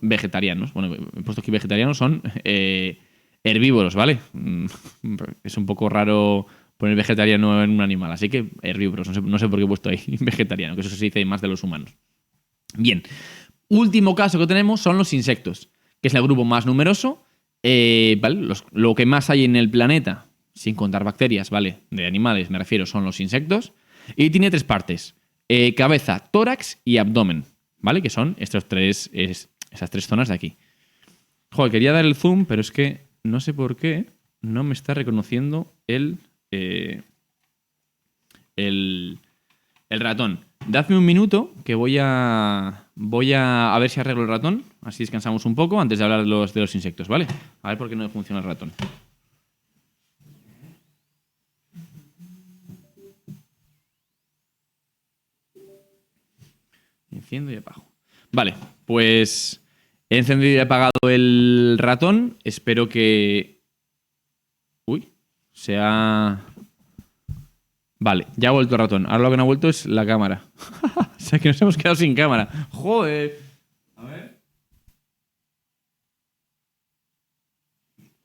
[SPEAKER 3] vegetarianos. Bueno, he puesto aquí vegetarianos, son herbívoros, ¿vale? Es un poco raro poner vegetariano en un animal, así que herbívoros. No sé por qué he puesto ahí vegetariano, que eso se dice más de los humanos. Bien. Último caso que tenemos son los insectos, que es el grupo más numeroso, ¿vale? Lo que más hay en el planeta, sin contar bacterias, ¿vale? De animales, me refiero, son los insectos. Y tiene 3 partes. Cabeza, tórax y abdomen, ¿vale? Que son esas 3 zonas de aquí. Joder, quería dar el zoom, pero es que no sé por qué no me está reconociendo el ratón. Dadme un minuto que voy a ver si arreglo el ratón. Así descansamos un poco antes de hablar de los insectos, ¿vale? A ver por qué no funciona el ratón. Enciendo y apago. Vale, pues he encendido y apagado el ratón. Espero que... Vale, ya ha vuelto el ratón. Ahora lo que no ha vuelto es la cámara. O sea que nos hemos quedado sin cámara. ¡Joder!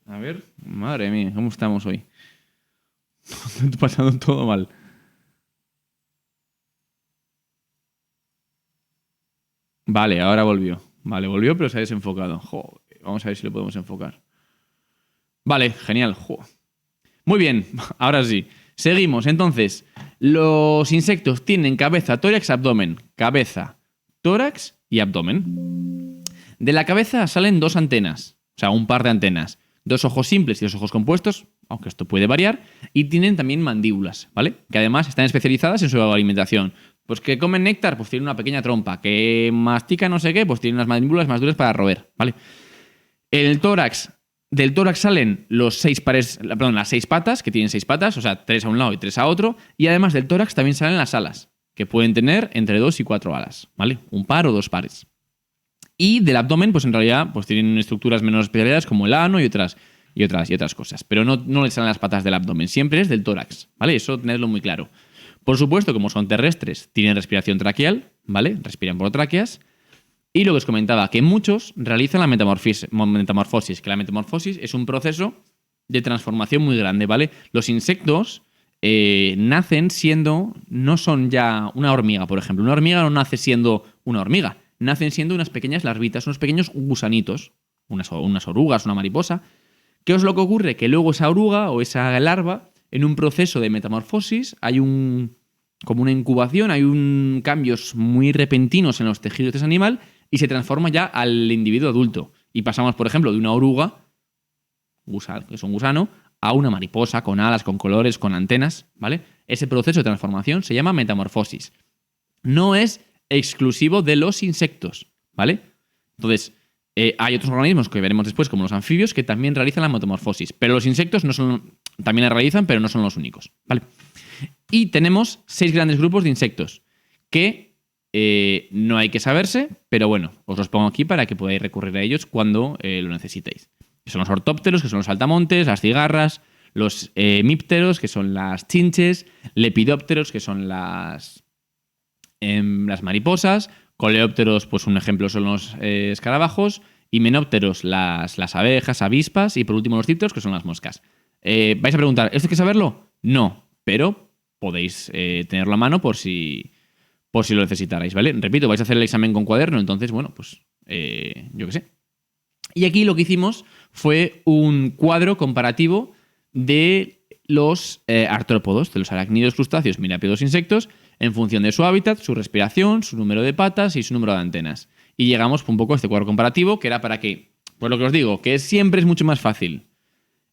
[SPEAKER 3] A ver. Madre mía, ¿cómo estamos hoy? Estoy pasando todo mal. Vale, ahora volvió. Vale, volvió, pero se ha desenfocado. Joder, vamos a ver si lo podemos enfocar. Vale, genial. Joder. Muy bien, ahora sí. Seguimos. Entonces, los insectos tienen cabeza, tórax, abdomen. Cabeza, tórax y abdomen. De la cabeza salen 2 antenas, o sea, un par de antenas. 2 ojos simples y 2 ojos compuestos, aunque esto puede variar. Y tienen también mandíbulas, ¿vale? Que además están especializadas en su alimentación. Pues que comen néctar, pues tienen una pequeña trompa. Que mastica no sé qué, pues tienen unas mandíbulas más duras para roer, ¿vale? Del tórax salen las 6 patas, que tienen 6 patas, o sea, 3 a un lado y 3 a otro. Y además del tórax también salen las alas, que pueden tener entre 2 y 4 alas, ¿vale? Un par o 2 pares. Y del abdomen, pues en realidad pues tienen estructuras menos especializadas como el ano y otras cosas. Pero no les salen las patas del abdomen, siempre es del tórax, ¿vale? Eso tenedlo muy claro. Por supuesto, como son terrestres, tienen respiración traqueal, ¿vale? Respiran por tráqueas. Y lo que os comentaba, que muchos realizan la metamorfosis, que la metamorfosis es un proceso de transformación muy grande, ¿vale? Los insectos nacen siendo, no son ya una hormiga, por ejemplo. Una hormiga no nace siendo una hormiga, nacen siendo unas pequeñas larvitas, unos pequeños gusanitos, unas orugas, una mariposa. ¿Qué es lo que ocurre? Que luego esa oruga o esa larva, en un proceso de metamorfosis, hay como una incubación, hay cambios muy repentinos en los tejidos de ese animal y se transforma ya al individuo adulto. Y pasamos, por ejemplo, de una oruga, que es un gusano, a una mariposa con alas, con colores, con antenas, ¿vale? Ese proceso de transformación se llama metamorfosis. No es exclusivo de los insectos, ¿vale? Entonces, hay otros organismos que veremos después, como los anfibios, que también realizan la metamorfosis. Pero los insectos también la realizan, pero no son los únicos, ¿vale? Y tenemos 6 grandes grupos de insectos que no hay que saberse, pero bueno, os los pongo aquí para que podáis recurrir a ellos cuando lo necesitéis. que son los ortópteros, que son los saltamontes, las cigarras, los hemípteros, que son las chinches, lepidópteros, que son las mariposas, coleópteros, pues un ejemplo son los escarabajos, himenópteros, las abejas, avispas, y por último los dípteros, que son las moscas. ¿Vais a preguntar, ¿esto hay que saberlo? No, pero podéis tenerlo a mano por si lo necesitarais, ¿vale? Repito, vais a hacer el examen con cuaderno, entonces, bueno, pues yo qué sé. Y aquí lo que hicimos fue un cuadro comparativo de los artrópodos, de los arácnidos, crustáceos, mirápidos, insectos, en función de su hábitat, su respiración, su número de patas y su número de antenas. Y llegamos un poco a este cuadro comparativo, que era para que, pues lo que os digo, que siempre es mucho más fácil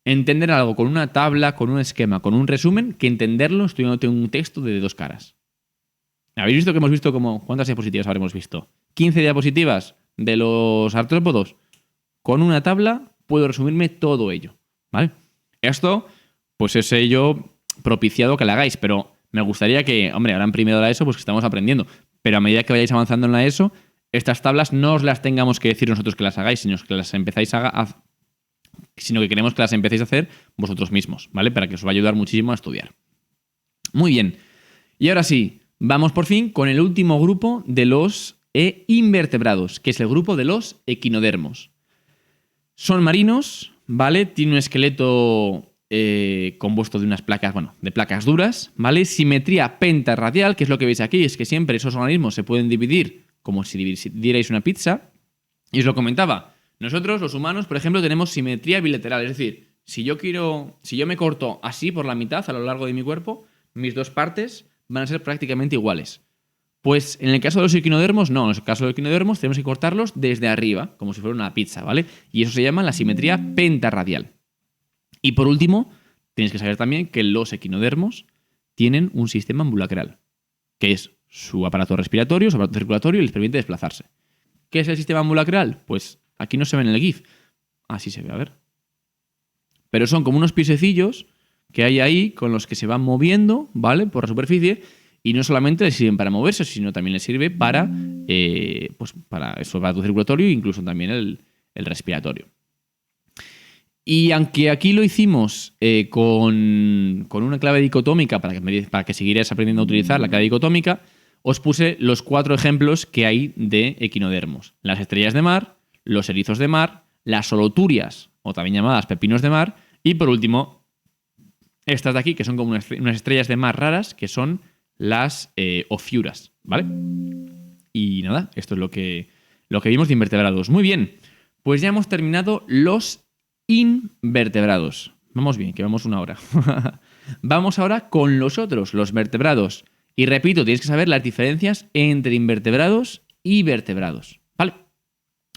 [SPEAKER 3] entender algo con una tabla, con un esquema, con un resumen, que entenderlo estudiándote un texto de 2 caras. ¿Habéis visto que hemos visto como cuántas diapositivas habremos visto? 15 diapositivas de los artrópodos. Con una tabla puedo resumirme todo ello, ¿vale? Esto, pues es ello propiciado que lo hagáis, pero me gustaría que, hombre, ahora en primero de la ESO, pues que estamos aprendiendo, pero a medida que vayáis avanzando en la ESO, estas tablas no os las tengamos que decir nosotros que las hagáis, sino que las empezáis sino que queremos que las empecéis a hacer vosotros mismos, ¿vale? Para que os va a ayudar muchísimo a estudiar. Muy bien. Y ahora sí, vamos por fin con el último grupo de los invertebrados, que es el grupo de los equinodermos. Son marinos, ¿vale? Tienen un esqueleto compuesto de unas placas, bueno, de placas duras, ¿vale? Simetría pentarradial, que es lo que veis aquí, es que siempre esos organismos se pueden dividir como si dividierais una pizza. Y os lo comentaba, nosotros los humanos, por ejemplo, tenemos simetría bilateral, es decir, si yo me corto así por la mitad a lo largo de mi cuerpo, mis 2 partes van a ser prácticamente iguales. Pues en el caso de los equinodermos, no. En el caso de los equinodermos tenemos que cortarlos desde arriba, como si fuera una pizza, ¿vale? Y eso se llama la simetría pentarradial. Y por último, tienes que saber también que los equinodermos tienen un sistema ambulacral, que es su aparato respiratorio, su aparato circulatorio, y les permite desplazarse. ¿Qué es el sistema ambulacral? Pues aquí no se ve en el GIF. Así se ve, a ver. Pero son como unos piececillos que hay ahí con los que se van moviendo, ¿vale? Por la superficie. Y no solamente les sirven para moverse, sino también les sirve para su aparato circulatorio e incluso también el respiratorio. Y aunque aquí lo hicimos con una clave dicotómica, para que siguierais aprendiendo a utilizar la clave dicotómica, os puse los 4 ejemplos que hay de equinodermos. Las estrellas de mar, los erizos de mar, las holoturias, o también llamadas pepinos de mar, y por último, estas de aquí, que son como unas estrellas de mar raras, que son las ofiuras, ¿vale? Y nada, esto es lo que vimos de invertebrados. Muy bien, pues ya hemos terminado los invertebrados. Vamos bien, que vamos 1 hora. Vamos ahora con los otros, los vertebrados. Y repito, tienes que saber las diferencias entre invertebrados y vertebrados, ¿vale?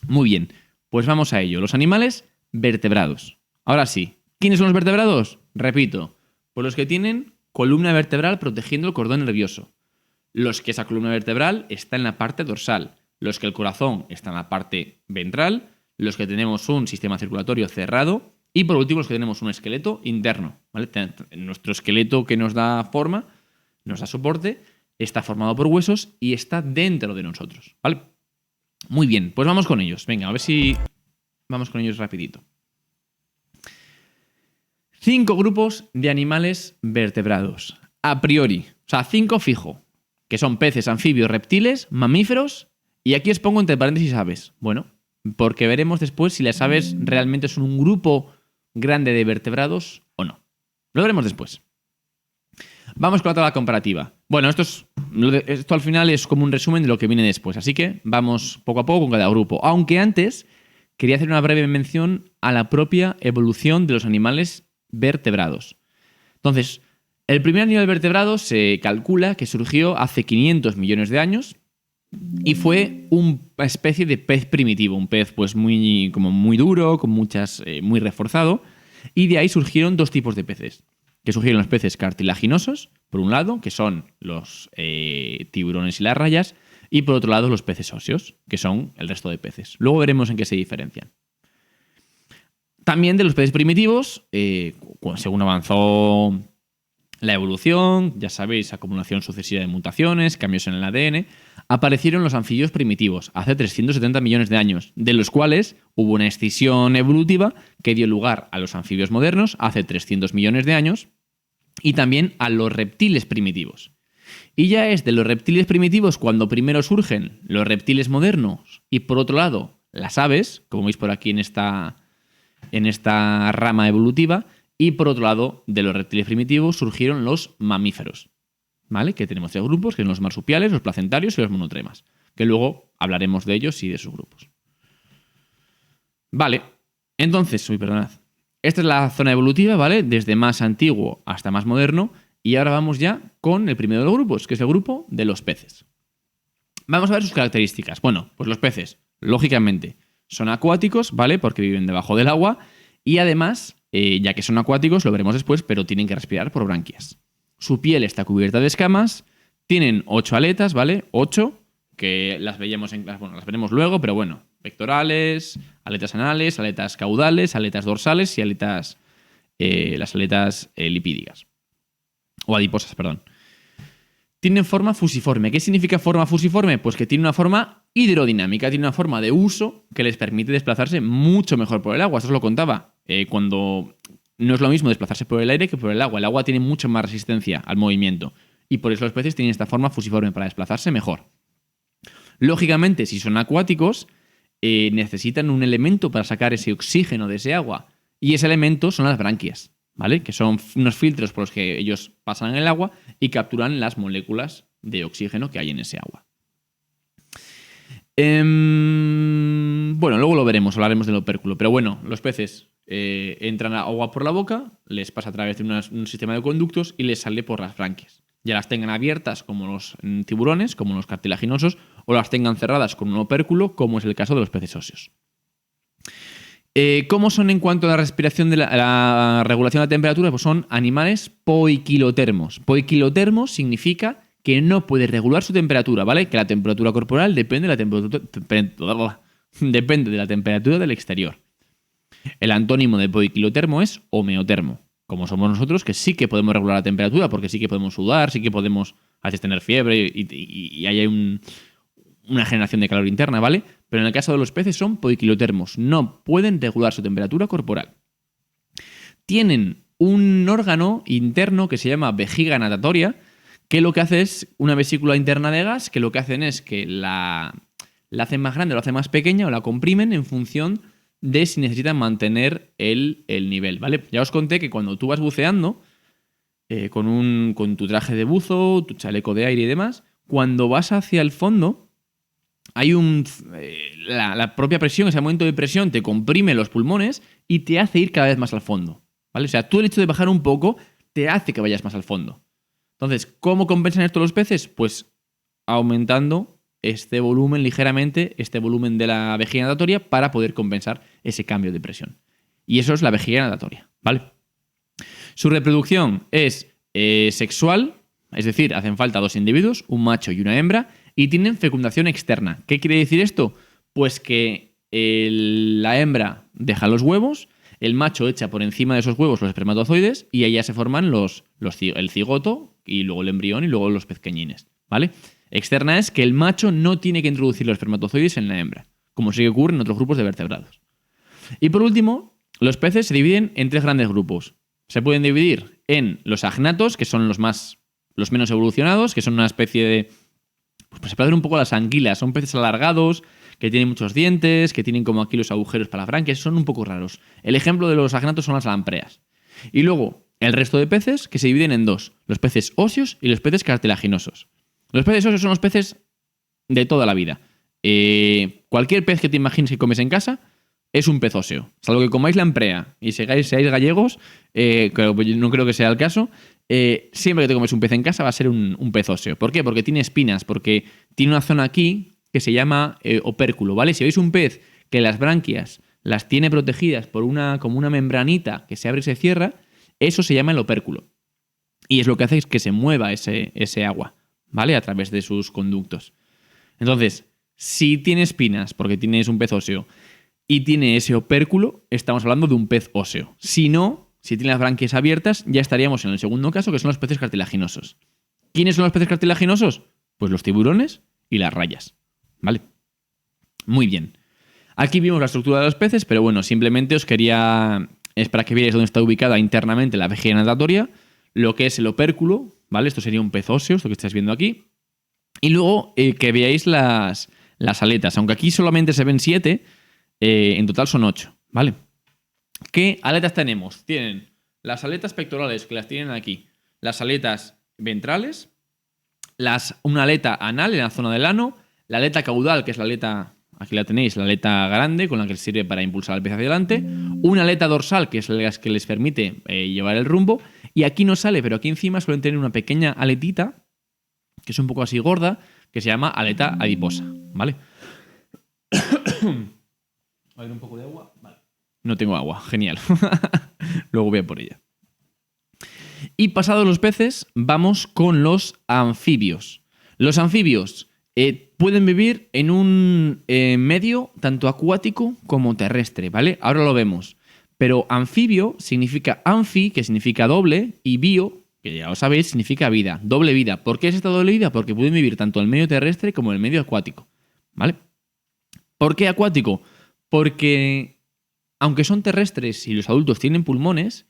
[SPEAKER 3] Muy bien, pues vamos a ello. Los animales vertebrados. Ahora sí, ¿quiénes son los vertebrados? Repito, pues los que tienen columna vertebral protegiendo el cordón nervioso. Los que esa columna vertebral está en la parte dorsal. Los que el corazón está en la parte ventral. Los que tenemos un sistema circulatorio cerrado. Y por último, los que tenemos un esqueleto interno, ¿vale? Nuestro esqueleto que nos da forma, nos da soporte, está formado por huesos y está dentro de nosotros, ¿vale? Muy bien, pues vamos con ellos. Venga, a ver si vamos con ellos rapidito. 5 grupos de animales vertebrados. A priori, o sea, 5 fijo, que son peces, anfibios, reptiles, mamíferos, y aquí os pongo entre paréntesis aves. Bueno, porque veremos después si las aves realmente son un grupo grande de vertebrados o no. Lo veremos después. Vamos con la tabla comparativa. Bueno, esto al final es como un resumen de lo que viene después, así que vamos poco a poco con cada grupo. Aunque antes quería hacer una breve mención a la propia evolución de los animales vertebrados. Entonces, el primer animal vertebrado se calcula que surgió hace 500 millones de años y fue una especie de pez primitivo, un pez pues muy duro, con muy reforzado, y de ahí surgieron 2 tipos de peces. Que surgieron los peces cartilaginosos, por un lado, que son los tiburones y las rayas, y por otro lado los peces óseos, que son el resto de peces. Luego veremos en qué se diferencian. También de los peces primitivos, según avanzó la evolución, ya sabéis, acumulación sucesiva de mutaciones, cambios en el ADN, aparecieron los anfibios primitivos hace 370 millones de años, de los cuales hubo una escisión evolutiva que dio lugar a los anfibios modernos hace 300 millones de años y también a los reptiles primitivos. Y ya es de los reptiles primitivos cuando primero surgen los reptiles modernos y por otro lado las aves, como veis por aquí en esta rama evolutiva, y por otro lado de los reptiles primitivos surgieron los mamíferos, ¿vale? Que tenemos 3 grupos, que son los marsupiales, los placentarios y los monotremas, que luego hablaremos de ellos y de sus grupos. Vale, entonces, perdonad. Esta es la zona evolutiva, ¿vale? Desde más antiguo hasta más moderno. Y ahora vamos ya con el primero de los grupos, que es el grupo de los peces. Vamos a ver sus características. Bueno, pues los peces, lógicamente, son acuáticos, ¿vale? Porque viven debajo del agua. Y además, ya que son acuáticos, lo veremos después, pero tienen que respirar por branquias. Su piel está cubierta de escamas. Tienen 8 aletas, ¿vale? 8, que las veíamos las veremos luego, pero bueno. Pectorales, aletas anales, aletas caudales, aletas dorsales y aletas, las aletas lipídicas. O adiposas, perdón. Tienen forma fusiforme. ¿Qué significa forma fusiforme? Pues que tiene una forma hidrodinámica, tiene una forma de uso que les permite desplazarse mucho mejor por el agua. Esto os lo contaba. Cuando no es lo mismo desplazarse por el aire que por el agua. El agua tiene mucha más resistencia al movimiento. Y por eso los peces tienen esta forma fusiforme para desplazarse mejor. Lógicamente, si son acuáticos, necesitan un elemento para sacar ese oxígeno de ese agua. Y ese elemento son las branquias, ¿vale? Que son unos filtros por los que ellos pasan en el agua y capturan las moléculas de oxígeno que hay en ese agua. Bueno, luego lo veremos, hablaremos del opérculo. Pero bueno, los peces entran a agua por la boca, les pasa a través de un sistema de conductos y les sale por las branquias. Ya las tengan abiertas como los tiburones, como los cartilaginosos, o las tengan cerradas con un opérculo, como es el caso de los peces óseos. ¿Cómo son en cuanto a la respiración de la regulación de la temperatura? Pues son animales poiquilotermos. Poiquilotermos significa que no puede regular su temperatura, ¿vale? Que la temperatura corporal depende de la temperatura del exterior. El antónimo de poiquilotermo es homeotermo, como somos nosotros, que sí que podemos regular la temperatura, porque sí que podemos sudar, sí que podemos a veces tener fiebre y hay una generación de calor interna, ¿vale? Pero en el caso de los peces son poiquilotermos, no pueden regular su temperatura corporal. Tienen un órgano interno que se llama vejiga natatoria, que lo que hace es una vesícula interna de gas, que lo que hacen es que la hacen más grande o la hacen más pequeña o la comprimen en función de si necesitan mantener el nivel, ¿vale? Ya os conté que cuando tú vas buceando, con tu traje de buzo, tu chaleco de aire y demás, cuando vas hacia el fondo, hay la propia presión, ese momento de presión te comprime los pulmones y te hace ir cada vez más al fondo, ¿vale? O sea, tú el hecho de bajar un poco te hace que vayas más al fondo. Entonces, ¿cómo compensan esto los peces? Pues aumentando este volumen ligeramente, este volumen de la vejiga natatoria para poder compensar ese cambio de presión. Y eso es la vejiga natatoria, ¿vale? Su reproducción es sexual, es decir, hacen falta 2 individuos, un macho y una hembra, y tienen fecundación externa. ¿Qué quiere decir esto? Pues que la hembra deja los huevos, el macho echa por encima de esos huevos los espermatozoides y ahí ya se forman el cigoto y luego el embrión y luego los pequeñines, ¿vale? Externa es que el macho no tiene que introducir los espermatozoides en la hembra, como sí que ocurre en otros grupos de vertebrados. Y por último, los peces se dividen en 3 grandes grupos. Se pueden dividir en los agnatos, que son los menos evolucionados, que son una especie de... Pues se puede ver un poco las anguilas. Son peces alargados, que tienen muchos dientes, que tienen como aquí los agujeros para las branquias. Son un poco raros. El ejemplo de los agnatos son las lampreas. Y luego, el resto de peces que se dividen en 2. Los peces óseos y los peces cartilaginosos. Los peces óseos son los peces de toda la vida. Cualquier pez que te imagines que comes en casa es un pez óseo. Salvo que comáis lamprea y seáis gallegos, no creo que sea el caso, siempre que te comes un pez en casa va a ser un pez óseo. ¿Por qué? Porque tiene espinas, porque tiene una zona aquí que se llama opérculo, ¿vale? Si veis un pez que las branquias las tiene protegidas por como una membranita que se abre y se cierra, eso se llama el opérculo. Y es lo que hace es que se mueva ese agua, ¿vale? A través de sus conductos. Entonces, si tiene espinas, porque tienes un pez óseo, y tiene ese opérculo, estamos hablando de un pez óseo. Si no, si tiene las branquias abiertas, ya estaríamos en el segundo caso, que son los peces cartilaginosos. ¿Quiénes son los peces cartilaginosos? Pues los tiburones y las rayas. ¿Vale? Muy bien. Aquí vimos la estructura de los peces, pero bueno, simplemente os quería... Es para que veáis dónde está ubicada internamente la vejiga natatoria, lo que es el opérculo, ¿vale? Esto sería un pez óseo, esto que estáis viendo aquí. Y luego que veáis las aletas, aunque aquí solamente se ven 7, en total son 8, ¿vale? ¿Qué aletas tenemos? Tienen las aletas pectorales, que las tienen aquí, las aletas ventrales, una aleta anal en la zona del ano, la aleta caudal, que es la aleta, aquí la tenéis, la aleta grande, con la que sirve para impulsar al pez hacia adelante, una aleta dorsal, que es la que les permite llevar el rumbo, y aquí no sale, pero aquí encima suelen tener una pequeña aletita, que es un poco así gorda, que se llama aleta adiposa, ¿vale? A ver, un poco de agua. Vale. No tengo agua, genial. Luego voy a por ella. Y pasados los peces, vamos con los anfibios. Los anfibios pueden vivir en un medio tanto acuático como terrestre, ¿vale? Ahora lo vemos. Pero anfibio significa anfi, que significa doble, y bio, que ya lo sabéis, significa vida, doble vida. ¿Por qué es esta doble vida? Porque pueden vivir tanto en el medio terrestre como en el medio acuático, ¿vale? ¿Por qué acuático? Porque aunque son terrestres y los adultos tienen pulmones,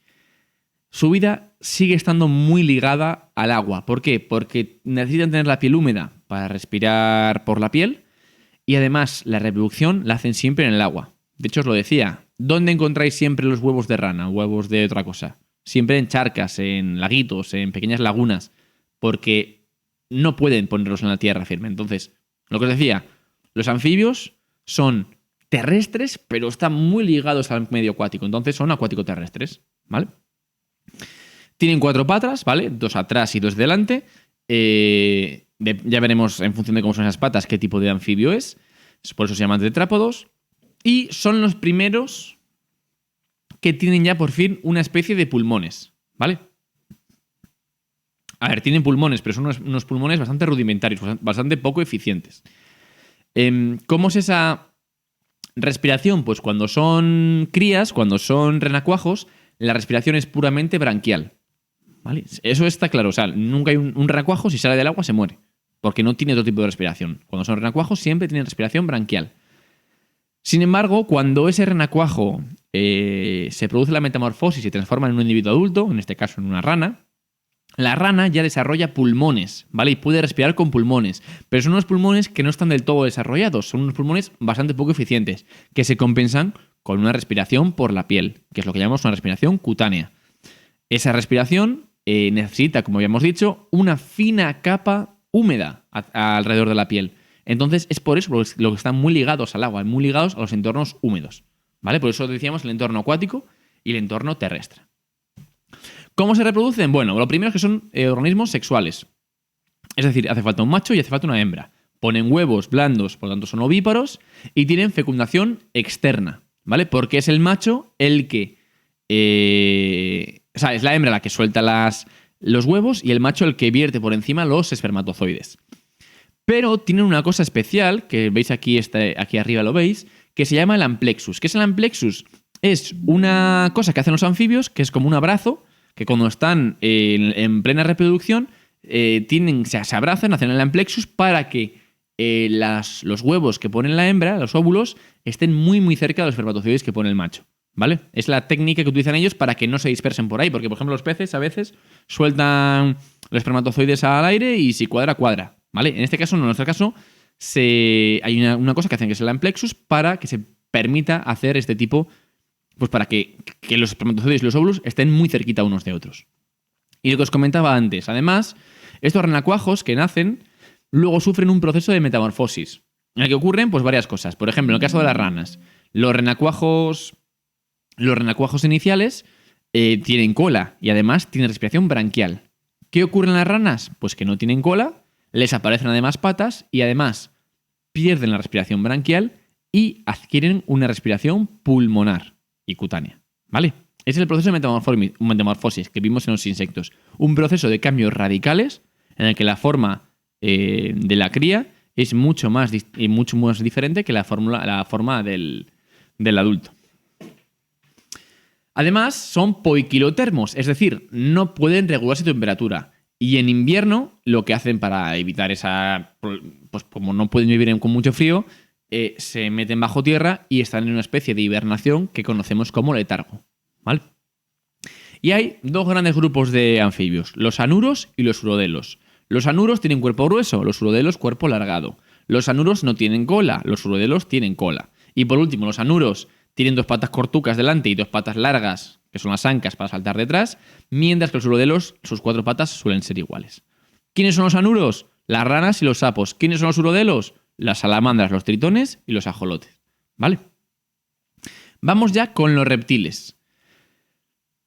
[SPEAKER 3] su vida sigue estando muy ligada al agua. ¿Por qué? Porque necesitan tener la piel húmeda para respirar por la piel y además la reproducción la hacen siempre en el agua. De hecho, os lo decía, ¿dónde encontráis siempre los huevos de rana, huevos de otra cosa? Siempre en charcas, en laguitos, en pequeñas lagunas, porque no pueden ponerlos en la tierra firme. Entonces, lo que os decía, los anfibios son terrestres, pero están muy ligados al medio acuático. Entonces son acuático-terrestres, ¿vale? Tienen 4 patas, ¿vale? 2 atrás y 2 delante. Ya veremos en función de cómo son esas patas qué tipo de anfibio es. Por eso se llaman tetrápodos. Y son los primeros que tienen ya por fin una especie de pulmones, ¿vale? A ver, tienen pulmones, pero son unos pulmones bastante rudimentarios, bastante poco eficientes. ¿Cómo es esa respiración? Pues cuando son crías, cuando son renacuajos, la respiración es puramente branquial, ¿vale? Eso está claro. O sea, nunca hay un renacuajo, si sale del agua se muere, porque no tiene otro tipo de respiración. Cuando son renacuajos siempre tienen respiración branquial. Sin embargo, cuando ese renacuajo se produce la metamorfosis y se transforma en un individuo adulto, en este caso en una rana, la rana ya desarrolla pulmones, ¿vale? Y puede respirar con pulmones. Pero son unos pulmones que no están del todo desarrollados. Son unos pulmones bastante poco eficientes, que se compensan con una respiración por la piel, que es lo que llamamos una respiración cutánea. Esa respiración necesita, como habíamos dicho, una fina capa húmeda alrededor de la piel. Entonces es por eso lo que están muy ligados al agua, muy ligados a los entornos húmedos, ¿vale? Por eso decíamos el entorno acuático y el entorno terrestre. ¿Cómo se reproducen? Bueno, lo primero es que son organismos sexuales. Es decir, hace falta un macho y hace falta una hembra. Ponen huevos blandos, por lo tanto son ovíparos, y tienen fecundación externa, ¿vale? Porque es el macho el que... o sea, es la hembra la que suelta los huevos y el macho el que vierte por encima los espermatozoides. Pero tienen una cosa especial, que veis aquí arriba lo veis, que se llama el amplexus. ¿Qué es el amplexus? Es una cosa que hacen los anfibios, que es como un abrazo, que cuando están en plena reproducción se abrazan, hacen el amplexus para que los huevos que pone la hembra, los óvulos, estén muy muy cerca de los espermatozoides que pone el macho, ¿vale? Es la técnica que utilizan ellos para que no se dispersen por ahí, porque por ejemplo los peces a veces sueltan los espermatozoides al aire y si cuadra, cuadra, ¿vale? En este caso, no, en nuestro caso, hay una cosa que hacen que es el amplexus para que se permita hacer este tipo... Pues para que los espermatozoides y los óvulos estén muy cerquita unos de otros. Y lo que os comentaba antes, además, estos renacuajos que nacen luego sufren un proceso de metamorfosis, en el que ocurren pues, varias cosas. Por ejemplo, en el caso de las ranas, los renacuajos iniciales tienen cola y además tienen respiración branquial. ¿Qué ocurre en las ranas? Pues que no tienen cola, les aparecen además patas y además pierden la respiración branquial y adquieren una respiración pulmonar y cutánea, ¿vale? Ese es el proceso de metamorfosis que vimos en los insectos. Un proceso de cambios radicales en el que la forma de la cría es mucho más diferente que la forma del adulto. Además, son poiquilotermos, es decir, no pueden regular su temperatura. Y en invierno, lo que hacen para evitar esa... Pues como no pueden vivir con mucho frío, se meten bajo tierra y están en una especie de hibernación que conocemos como letargo, ¿vale? Y hay dos grandes grupos de anfibios, los anuros y los urodelos. Los anuros tienen cuerpo grueso, los urodelos cuerpo alargado. Los anuros no tienen cola, los urodelos tienen cola. Y por último, los anuros tienen 2 patas cortucas delante y 2 patas largas, que son las ancas para saltar detrás, mientras que los urodelos, sus 4 patas suelen ser iguales. ¿Quiénes son los anuros? Las ranas y los sapos. ¿Quiénes son los urodelos? Las salamandras, los tritones y los ajolotes. ¿Vale? Vamos ya con los reptiles.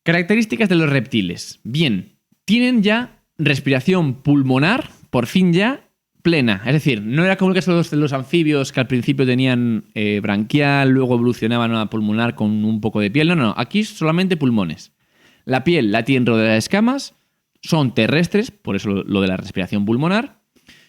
[SPEAKER 3] Características de los reptiles. Bien, tienen ya respiración pulmonar, por fin ya, plena. Es decir, no era como el caso de los anfibios que al principio tenían branquial, luego evolucionaban a pulmonar con un poco de piel. No, aquí solamente pulmones. La piel la tienen rodeada de escamas, son terrestres, por eso lo de la respiración pulmonar.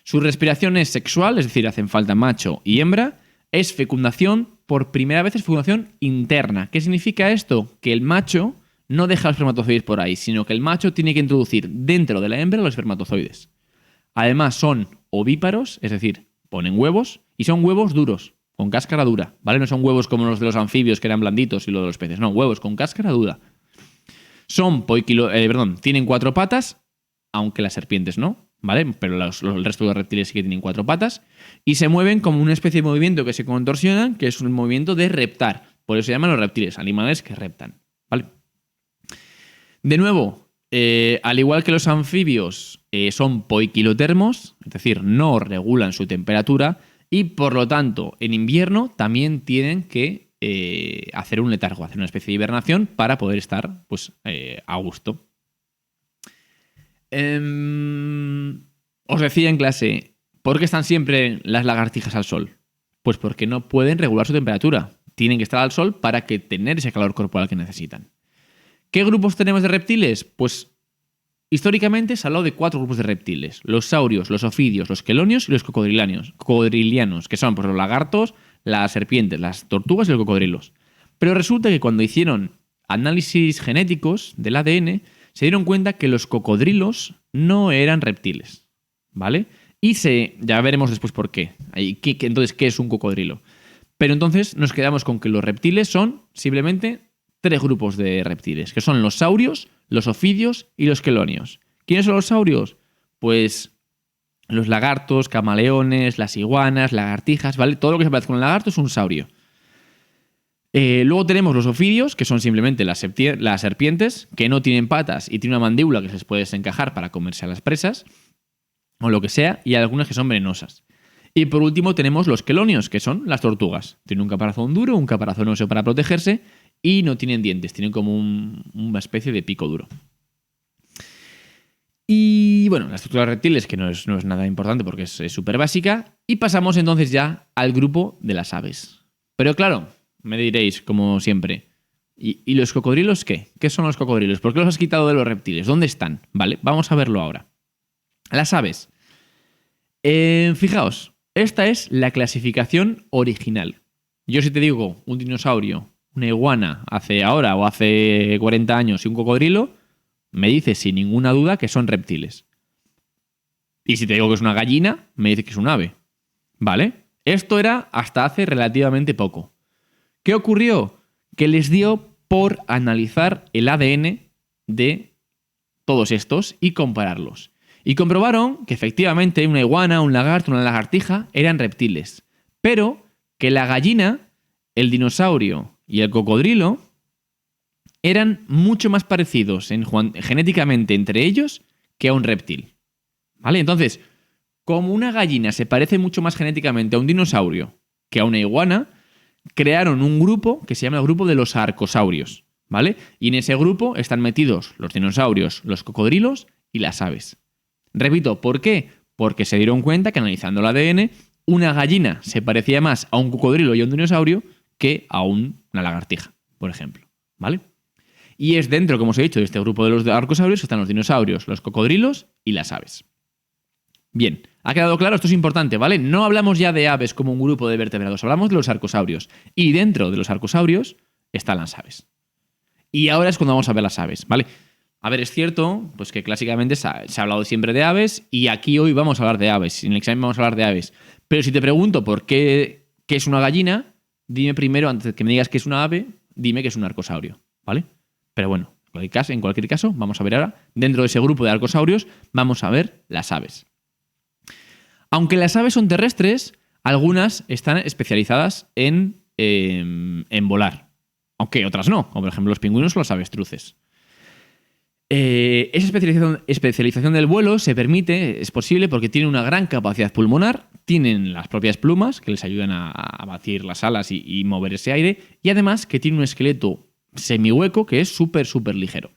[SPEAKER 3] Su respiración es sexual, es decir, hacen falta macho y hembra. Es fecundación, por primera vez es fecundación interna. ¿Qué significa esto? Que el macho no deja los espermatozoides por ahí, sino que el macho tiene que introducir dentro de la hembra los espermatozoides. Además son ovíparos, es decir, ponen huevos, y son huevos duros, con cáscara dura, ¿vale? No son huevos como los de los anfibios que eran blanditos y los de los peces, no, huevos con cáscara dura. Tienen 4 patas, aunque las serpientes no, ¿vale? Pero el resto de los reptiles sí que tienen 4 patas, y se mueven como una especie de movimiento que se contorsionan, que es un movimiento de reptar. Por eso se llaman los reptiles, animales que reptan, ¿vale? De nuevo, al igual que los anfibios, son poiquilotermos, es decir, no regulan su temperatura y por lo tanto en invierno también tienen que hacer un letargo, hacer una especie de hibernación para poder estar pues, a gusto. Os decía en clase, ¿por qué están siempre las lagartijas al sol? Pues porque no pueden regular su temperatura. Tienen que estar al sol para que tener ese calor corporal que necesitan. ¿Qué grupos tenemos de reptiles? Pues históricamente se ha hablado de 4 grupos de reptiles. Los saurios, los ofidios, los quelonios y los cocodrilianos, que son pues, los lagartos, las serpientes, las tortugas y los cocodrilos. Pero resulta que cuando hicieron análisis genéticos del ADN, se dieron cuenta que los cocodrilos no eran reptiles, ¿vale? Y ya veremos después por qué. Entonces, ¿qué es un cocodrilo? Pero entonces nos quedamos con que los reptiles son simplemente 3 grupos de reptiles, que son los saurios, los ofidios y los quelonios. ¿Quiénes son los saurios? Pues los lagartos, camaleones, las iguanas, lagartijas, ¿vale? Todo lo que se parece con un lagarto es un saurio. Luego tenemos los ofidios, que son simplemente las serpientes, que no tienen patas y tienen una mandíbula que se les puede desencajar para comerse a las presas, o lo que sea, y algunas que son venenosas. Y por último tenemos los quelonios, que son las tortugas. Tienen un caparazón duro, un caparazón óseo para protegerse, y no tienen dientes, tienen como una especie de pico duro. Y bueno, la estructura de reptiles, que no es nada importante porque es súper básica. Y pasamos entonces ya al grupo de las aves. Pero claro, me diréis, como siempre, ¿y los cocodrilos qué? ¿Qué son los cocodrilos? ¿Por qué los has quitado de los reptiles? ¿Dónde están? Vale, vamos a verlo ahora. Las aves. Fijaos, esta es la clasificación original. Yo si te digo un dinosaurio, una iguana hace 40 años y un cocodrilo, me dices sin ninguna duda que son reptiles. Y si te digo que es una gallina, me dices que es un ave. ¿Vale? Esto era hasta hace relativamente poco. ¿Qué ocurrió? Que les dio por analizar el ADN de todos estos y compararlos. Y comprobaron que efectivamente una iguana, un lagarto, una lagartija eran reptiles. Pero que la gallina, el dinosaurio y el cocodrilo eran mucho más parecidos genéticamente entre ellos que a un reptil. ¿Vale? Entonces, como una gallina se parece mucho más genéticamente a un dinosaurio que a una iguana, crearon un grupo que se llama el grupo de los arcosaurios. ¿Vale? Y en ese grupo están metidos los dinosaurios, los cocodrilos y las aves. Repito, ¿por qué? Porque se dieron cuenta que analizando el ADN, una gallina se parecía más a un cocodrilo y a un dinosaurio que a una lagartija, por ejemplo. ¿Vale? Y es dentro, como os he dicho, de este grupo de los arcosaurios que están los dinosaurios, los cocodrilos y las aves. Bien, ¿ha quedado claro? Esto es importante, ¿vale? No hablamos ya de aves como un grupo de vertebrados, hablamos de los arcosaurios. Y dentro de los arcosaurios están las aves. Y ahora es cuando vamos a ver las aves, ¿vale? A ver, es cierto pues que clásicamente se ha hablado siempre de aves y aquí hoy vamos a hablar de aves. En el examen vamos a hablar de aves. Pero si te pregunto por qué es una gallina, dime primero, antes de que me digas que es una ave, dime que es un arcosaurio, ¿vale? Pero bueno, en cualquier caso, vamos a ver ahora, dentro de ese grupo de arcosaurios, vamos a ver las aves. Aunque las aves son terrestres, algunas están especializadas en volar. Aunque otras no, como por ejemplo los pingüinos o los avestruces. Esa especialización del vuelo es posible porque tienen una gran capacidad pulmonar, tienen las propias plumas que les ayudan a batir las alas y mover ese aire, y además que tienen un esqueleto semihueco que es súper, súper ligero.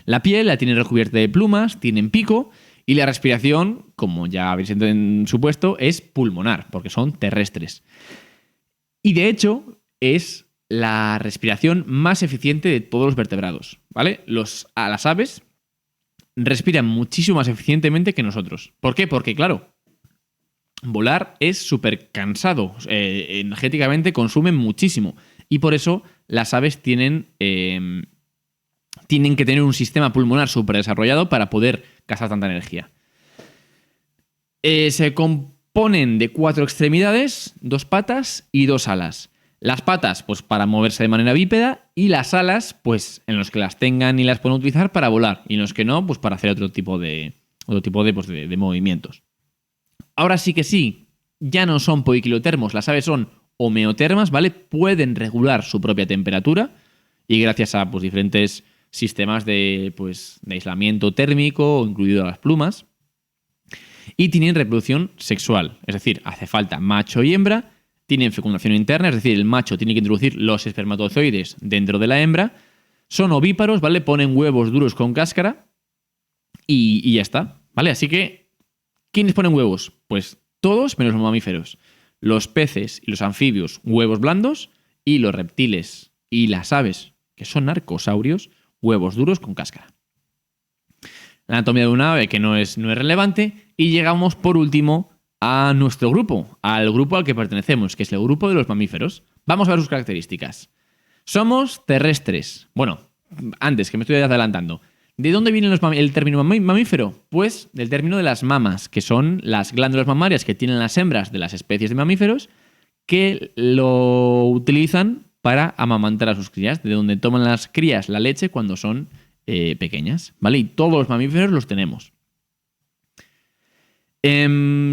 [SPEAKER 3] La piel la tienen recubierta de plumas, tienen pico, y la respiración, como ya habéis supuesto, es pulmonar, porque son terrestres. Y de hecho, es la respiración más eficiente de todos los vertebrados, ¿vale? Las aves respiran muchísimo más eficientemente que nosotros. ¿Por qué? Porque, claro, volar es súper cansado. Energéticamente consumen muchísimo. Y por eso las aves tienen que tener un sistema pulmonar súper desarrollado para poder gastar tanta energía. Se componen de 4 extremidades, 2 patas y 2 alas. Las patas, pues para moverse de manera bípeda, y las alas, pues en los que las tengan y las pueden utilizar para volar, y en los que no, pues para hacer otro tipo de movimientos. Ahora sí que sí, ya no son poiquilotermos, las aves son homeotermas, ¿vale? Pueden regular su propia temperatura, y gracias a pues diferentes sistemas de aislamiento térmico, incluido las plumas, y tienen reproducción sexual, es decir, hace falta macho y hembra. Tienen fecundación interna, es decir, el macho tiene que introducir los espermatozoides dentro de la hembra. Son ovíparos, ¿vale? Ponen huevos duros con cáscara y ya está, ¿vale? Así que, ¿quiénes ponen huevos? Pues todos menos los mamíferos. Los peces y los anfibios, huevos blandos, y los reptiles y las aves, que son arcosaurios, huevos duros con cáscara. La anatomía de una ave que no es relevante. Y llegamos, por último, a nuestro grupo, al grupo al que pertenecemos, que es el grupo de los mamíferos. Vamos a ver sus características. Somos terrestres. Bueno, antes, que me estoy adelantando. ¿De dónde viene el término mamífero? Pues del término de las mamas, que son las glándulas mamarias que tienen las hembras de las especies de mamíferos, que lo utilizan para amamantar a sus crías, de donde toman las crías la leche cuando son pequeñas, ¿vale? Y todos los mamíferos los tenemos.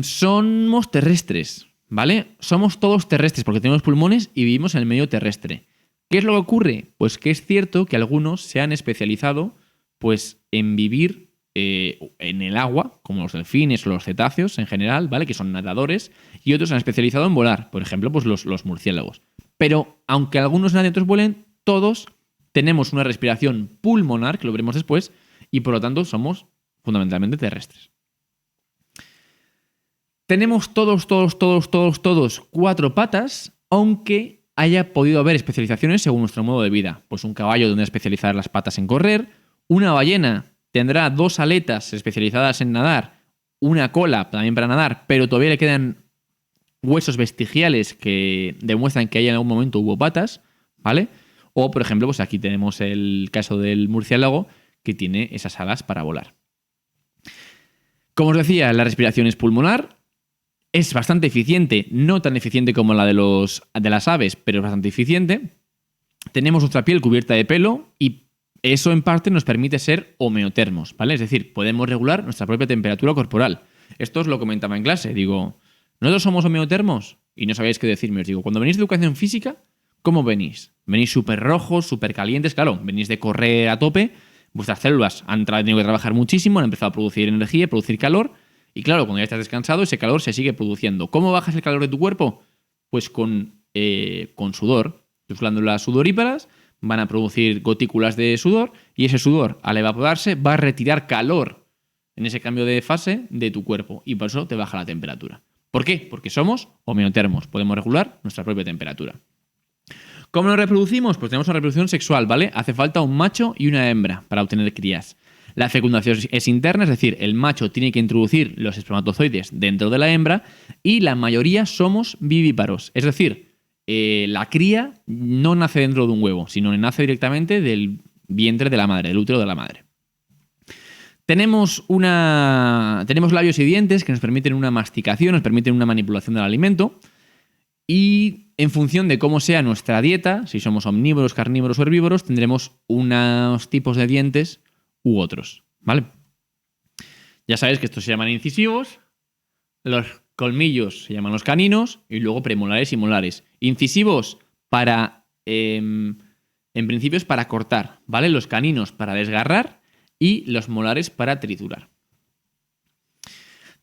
[SPEAKER 3] Somos terrestres, ¿vale? Somos todos terrestres porque tenemos pulmones y vivimos en el medio terrestre. ¿Qué es lo que ocurre? Pues que es cierto que algunos se han especializado pues, en vivir en el agua, como los delfines o los cetáceos en general, ¿vale? Que son nadadores, y otros se han especializado en volar, por ejemplo, pues los murciélagos. Pero aunque algunos naden y otros vuelen, todos tenemos una respiración pulmonar, que lo veremos después, y por lo tanto somos fundamentalmente terrestres. Tenemos todos 4 patas, aunque haya podido haber especializaciones según nuestro modo de vida. Pues un caballo tendrá especializadas las patas en correr, una ballena tendrá 2 aletas especializadas en nadar, una cola también para nadar, pero todavía le quedan huesos vestigiales que demuestran que en algún momento hubo patas, ¿vale? O, por ejemplo, pues aquí tenemos el caso del murciélago, que tiene esas alas para volar. Como os decía, la respiración es pulmonar. Es bastante eficiente, no tan eficiente como la de las aves, pero es bastante eficiente. Tenemos nuestra piel cubierta de pelo y eso en parte nos permite ser homeotermos, ¿vale? Es decir, podemos regular nuestra propia temperatura corporal. Esto os lo comentaba en clase. Digo, ¿nosotros somos homeotermos? Y no sabíais qué decirme. Os digo, cuando venís de educación física, ¿cómo venís? Venís súper rojos, súper calientes, claro, venís de correr a tope, vuestras células han tenido que trabajar muchísimo, han empezado a producir energía, a producir calor. Y claro, cuando ya estás descansado, ese calor se sigue produciendo. ¿Cómo bajas el calor de tu cuerpo? Pues con sudor. Tus glándulas sudoríparas van a producir gotículas de sudor y ese sudor, al evaporarse, va a retirar calor en ese cambio de fase de tu cuerpo y por eso te baja la temperatura. ¿Por qué? Porque somos homeotermos. Podemos regular nuestra propia temperatura. ¿Cómo nos reproducimos? Pues tenemos una reproducción sexual, ¿vale? Hace falta un macho y una hembra para obtener crías. La fecundación es interna, es decir, el macho tiene que introducir los espermatozoides dentro de la hembra y la mayoría somos vivíparos. Es decir, la cría no nace dentro de un huevo, sino nace directamente del vientre de la madre, del útero de la madre. Tenemos labios y dientes que nos permiten una masticación, nos permiten una manipulación del alimento. Y en función de cómo sea nuestra dieta, si somos omnívoros, carnívoros o herbívoros, tendremos unos tipos de dientes u otros, ¿vale? Ya sabéis que estos se llaman incisivos, los colmillos se llaman los caninos y luego premolares y molares. Incisivos en principio es para cortar, ¿vale? Los caninos para desgarrar y los molares para triturar.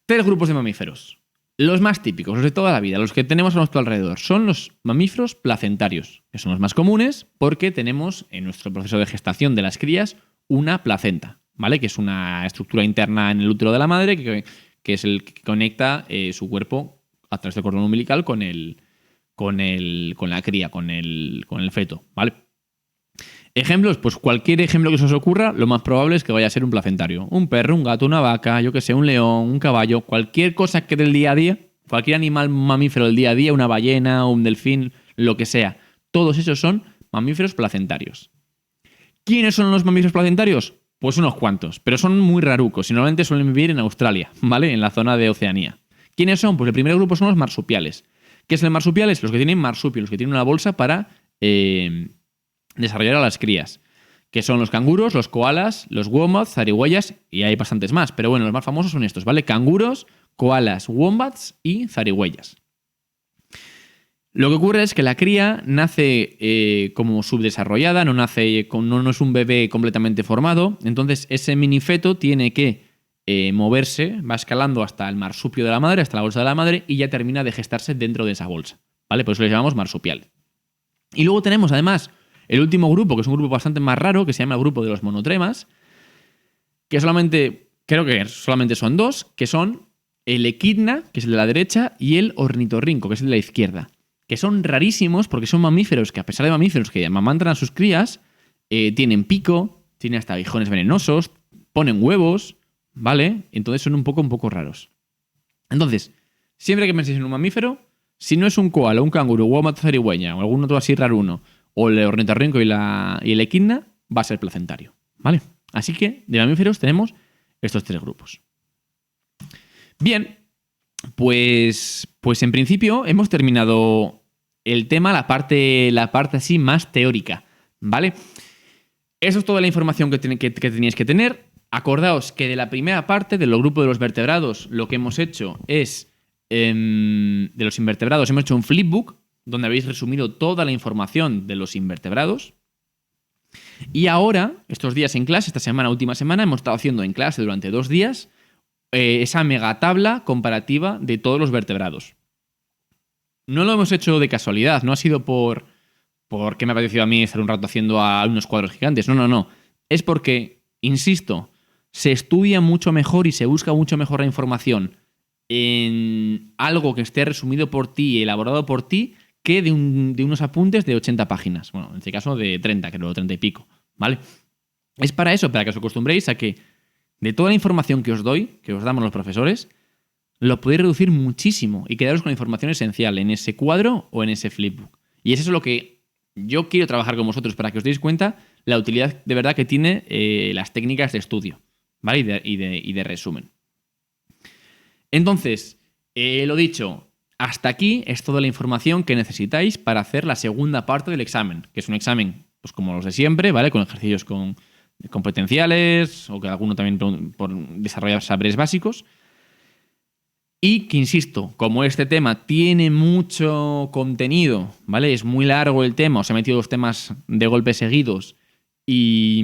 [SPEAKER 3] 3 grupos de mamíferos. Los más típicos, los de toda la vida, los que tenemos a nuestro alrededor, son los mamíferos placentarios, que son los más comunes porque tenemos en nuestro proceso de gestación de las crías una placenta, ¿vale? Que es una estructura interna en el útero de la madre que es el que conecta su cuerpo a través del cordón umbilical con la cría, con el feto, ¿vale? Ejemplos, pues cualquier ejemplo que se os ocurra, lo más probable es que vaya a ser un placentario. Un perro, un gato, una vaca, yo que sé, un león, un caballo, cualquier cosa que del día a día, cualquier animal mamífero del día a día, una ballena, un delfín, lo que sea. Todos esos son mamíferos placentarios. ¿Quiénes son los mamíferos placentarios? Pues unos cuantos, pero son muy rarucos y normalmente suelen vivir en Australia, ¿vale? En la zona de Oceanía. ¿Quiénes son? Pues el primer grupo son los marsupiales. ¿Qué es el marsupiales? Los que tienen marsupio, los que tienen una bolsa para desarrollar a las crías, que son los canguros, los koalas, los wombats, zarigüeyas y hay bastantes más, pero bueno, los más famosos son estos, ¿vale? Canguros, koalas, wombats y zarigüeyas. Lo que ocurre es que la cría nace como subdesarrollada, no es un bebé completamente formado, entonces ese minifeto tiene que moverse, va escalando hasta el marsupio de la madre, hasta la bolsa de la madre y ya termina de gestarse dentro de esa bolsa, ¿vale? Por eso le llamamos marsupial. Y luego tenemos además el último grupo, que es un grupo bastante más raro, que se llama el grupo de los monotremas, que creo que solamente son 2, que son el equidna, que es el de la derecha, y el ornitorrinco, que es el de la izquierda, que son rarísimos porque son mamíferos que, a pesar de mamíferos que amamantan a sus crías, tienen pico, tienen hasta aguijones venenosos, ponen huevos, ¿vale? Entonces son un poco raros. Entonces, siempre que penséis en un mamífero, si no es un koala, un canguro, un wombat zarigüeya o algún otro así raruno, o el ornitorrinco y el equidna, va a ser placentario, ¿vale? Así que de mamíferos tenemos estos 3 grupos. Bien, pues en principio hemos terminado el tema, la parte así más teórica, ¿vale? Eso es toda la información que teníais que tener. Acordaos que de la primera parte, del grupo de los vertebrados, lo que hemos hecho es, de los invertebrados, hemos hecho un flipbook, donde habéis resumido toda la información de los invertebrados. Y ahora, estos días en clase, última semana, hemos estado haciendo en clase durante 2 días esa megatabla comparativa de todos los vertebrados. No lo hemos hecho de casualidad, no ha sido porque me ha parecido a mí estar un rato haciendo unos cuadros gigantes. No. Es porque, insisto, se estudia mucho mejor y se busca mucho mejor la información en algo que esté resumido por ti y elaborado por ti que de unos apuntes de 80 páginas. Bueno, en este caso de 30, creo, 30 y pico, ¿vale? Es para eso, para que os acostumbréis a que de toda la información que os doy, que os damos los profesores, lo podéis reducir muchísimo y quedaros con la información esencial en ese cuadro o en ese flipbook. Y es eso lo que yo quiero trabajar con vosotros, para que os deis cuenta la utilidad de verdad que tiene las técnicas de estudio, ¿vale? Y de resumen. Entonces, lo dicho, hasta aquí es toda la información que necesitáis para hacer la segunda parte del examen, que es un examen, pues como los de siempre, ¿vale? Con ejercicios competenciales o que alguno también por desarrollar saberes básicos. Y que, insisto, como este tema tiene mucho contenido, ¿vale? Es muy largo el tema, os he metido 2 temas de golpe seguidos y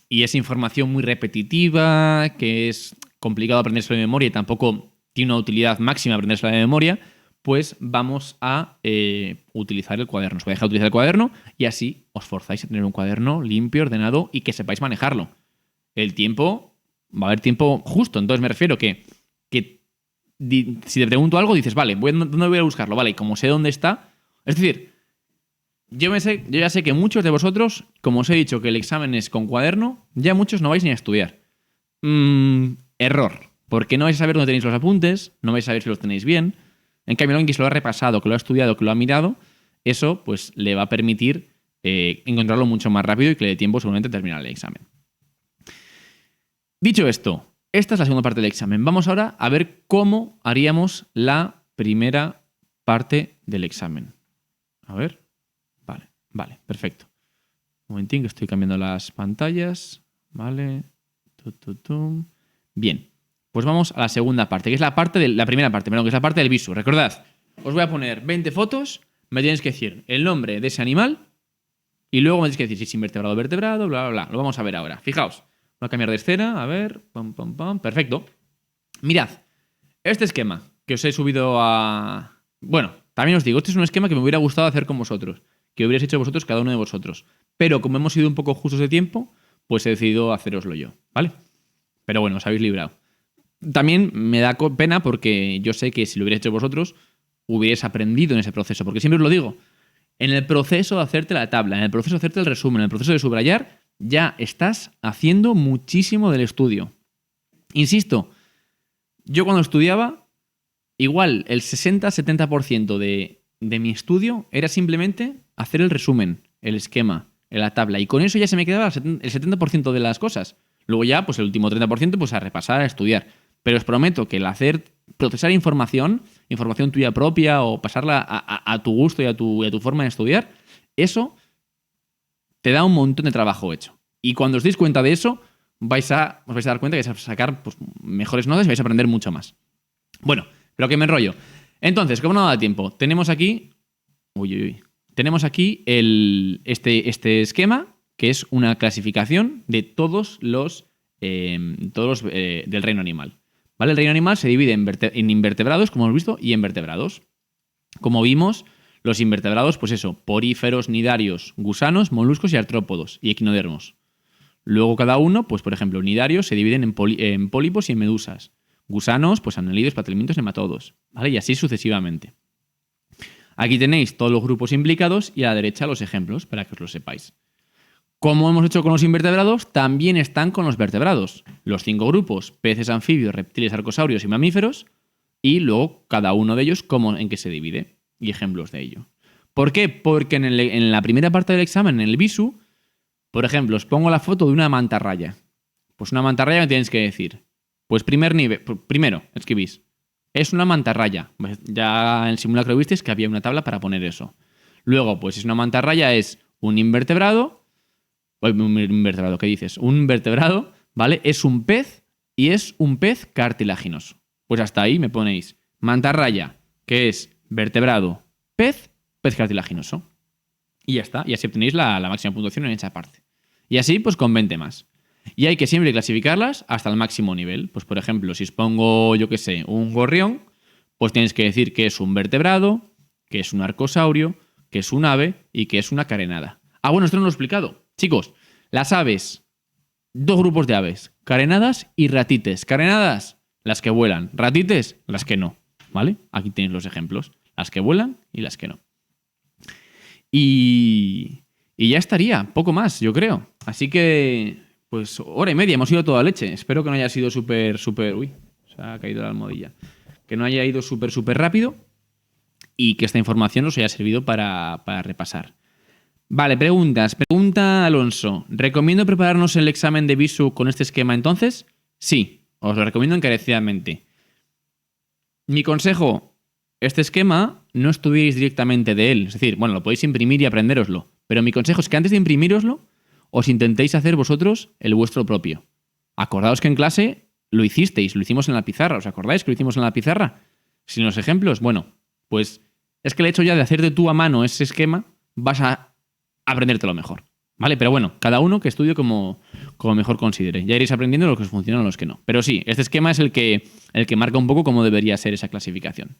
[SPEAKER 3] es información muy repetitiva, que es complicado aprenderse de memoria y tampoco tiene una utilidad máxima aprenderse de memoria, pues vamos a utilizar el cuaderno. Os voy a dejar utilizar el cuaderno y así os forzáis a tener un cuaderno limpio, ordenado y que sepáis manejarlo. El tiempo, va a haber tiempo justo, entonces me refiero que si te pregunto algo dices, vale, ¿dónde voy a buscarlo? Vale, y como sé dónde está, es decir, yo ya sé que muchos de vosotros, como os he dicho que el examen es con cuaderno, ya muchos no vais ni a estudiar. Error. Porque no vais a saber dónde tenéis los apuntes, no vais a saber si los tenéis bien, En cambio, alguien que se lo ha repasado, que lo ha estudiado, que lo ha mirado, eso pues le va a permitir encontrarlo mucho más rápido y que le dé tiempo seguramente a terminar el examen. Dicho esto, esta es la segunda parte del examen. Vamos ahora a ver cómo haríamos la primera parte del examen. A ver. Vale, perfecto. Un momentín que estoy cambiando las pantallas. Vale. Bien. Pues vamos a la segunda parte, que es la primera parte, que es la parte del visu. Recordad, os voy a poner 20 fotos, me tenéis que decir el nombre de ese animal y luego me tenéis que decir si es invertebrado o vertebrado, bla, bla, bla. Lo vamos a ver ahora. Fijaos. Voy a cambiar de escena, a ver. Perfecto. Mirad, este esquema que os he subido a... Bueno, también os digo, este es un esquema que me hubiera gustado hacer con vosotros, que hubierais hecho vosotros, cada uno de vosotros. Pero como hemos sido un poco justos de tiempo, pues he decidido haceroslo yo, ¿vale? Pero bueno, os habéis librado. También me da pena porque yo sé que si lo hubierais hecho vosotros, hubierais aprendido en ese proceso. Porque siempre os lo digo, en el proceso de hacerte la tabla, en el proceso de hacerte el resumen, en el proceso de subrayar, ya estás haciendo muchísimo del estudio. Insisto, yo cuando estudiaba, igual el 60-70% de mi estudio era simplemente hacer el resumen, el esquema, la tabla. Y con eso ya se me quedaba el 70% de las cosas. Luego ya, pues el último 30%, pues a repasar, a estudiar. Pero os prometo que el procesar información tuya propia o pasarla a tu gusto y a tu forma de estudiar, eso te da un montón de trabajo hecho. Y cuando os deis cuenta de eso, os vais a dar cuenta que vais a sacar pues, mejores notas y vais a aprender mucho más. Bueno, pero que me enrollo. Entonces, como no da tiempo, tenemos aquí... Tenemos aquí este esquema, que es una clasificación de todos los del reino animal. ¿Vale? El reino animal se divide en invertebrados, como hemos visto, y en vertebrados. Como vimos, los invertebrados, pues eso, poríferos, nidarios, gusanos, moluscos y artrópodos, y equinodermos. Luego cada uno, pues por ejemplo, nidarios se dividen en pólipos y en medusas. Gusanos, pues annelidos, patelmintos, nematodos. ¿Vale? Y así sucesivamente. Aquí tenéis todos los grupos implicados y a la derecha los ejemplos, para que os lo sepáis. Como hemos hecho con los invertebrados, también están con los vertebrados. Los 5 grupos, peces, anfibios, reptiles, arcosaurios y mamíferos, y luego cada uno de ellos en qué se divide, y ejemplos de ello. ¿Por qué? Porque en la primera parte del examen, en el visu, por ejemplo, os pongo la foto de una mantarraya. Pues una mantarraya, ¿qué tenéis que decir? Pues primero escribís, es una mantarraya. Ya en el simulacro visteis que había una tabla para poner eso. Luego, pues es una mantarraya, es un invertebrado. ¿Qué dices? Un vertebrado, ¿vale? Es un pez y es un pez cartilaginoso. Pues hasta ahí me ponéis mantarraya, que es vertebrado, pez cartilaginoso. Y ya está. Y así obtenéis la máxima puntuación en esa parte. Y así, pues con 20 más. Y hay que siempre clasificarlas hasta el máximo nivel. Pues, por ejemplo, si os pongo, yo qué sé, un gorrión, pues tienes que decir que es un vertebrado, que es un arcosaurio, que es un ave y que es una carenada. Ah, bueno, esto no lo he explicado. Chicos, las aves, 2 grupos de aves, carenadas y ratites. Carenadas, las que vuelan. Ratites, las que no. ¿Vale? Aquí tenéis los ejemplos. Las que vuelan y las que no. Y ya estaría, poco más, yo creo. Así que, pues, hora y media, hemos ido toda leche. Espero que no haya sido súper... Uy, se ha caído la almohadilla. Que no haya ido súper rápido y que esta información os haya servido para repasar. Vale, preguntas. Pregunta Alonso. ¿Recomiendo prepararnos el examen de visu con este esquema entonces? Sí, os lo recomiendo encarecidamente. Mi consejo, este esquema no estudiéis directamente de él. Es decir, bueno, lo podéis imprimir y aprendéroslo. Pero mi consejo es que antes de imprimíroslo, os intentéis hacer vosotros el vuestro propio. Acordaos que en clase lo hicisteis, lo hicimos en la pizarra. ¿Os acordáis que lo hicimos en la pizarra? Sin los ejemplos, bueno, pues es que el hecho ya de hacerte tú a mano ese esquema, vas a aprendértelo mejor, ¿vale? Pero bueno, cada uno que estudie como mejor considere. Ya iréis aprendiendo los que os funcionan y los que no. Pero sí, este esquema es el que marca un poco cómo debería ser esa clasificación.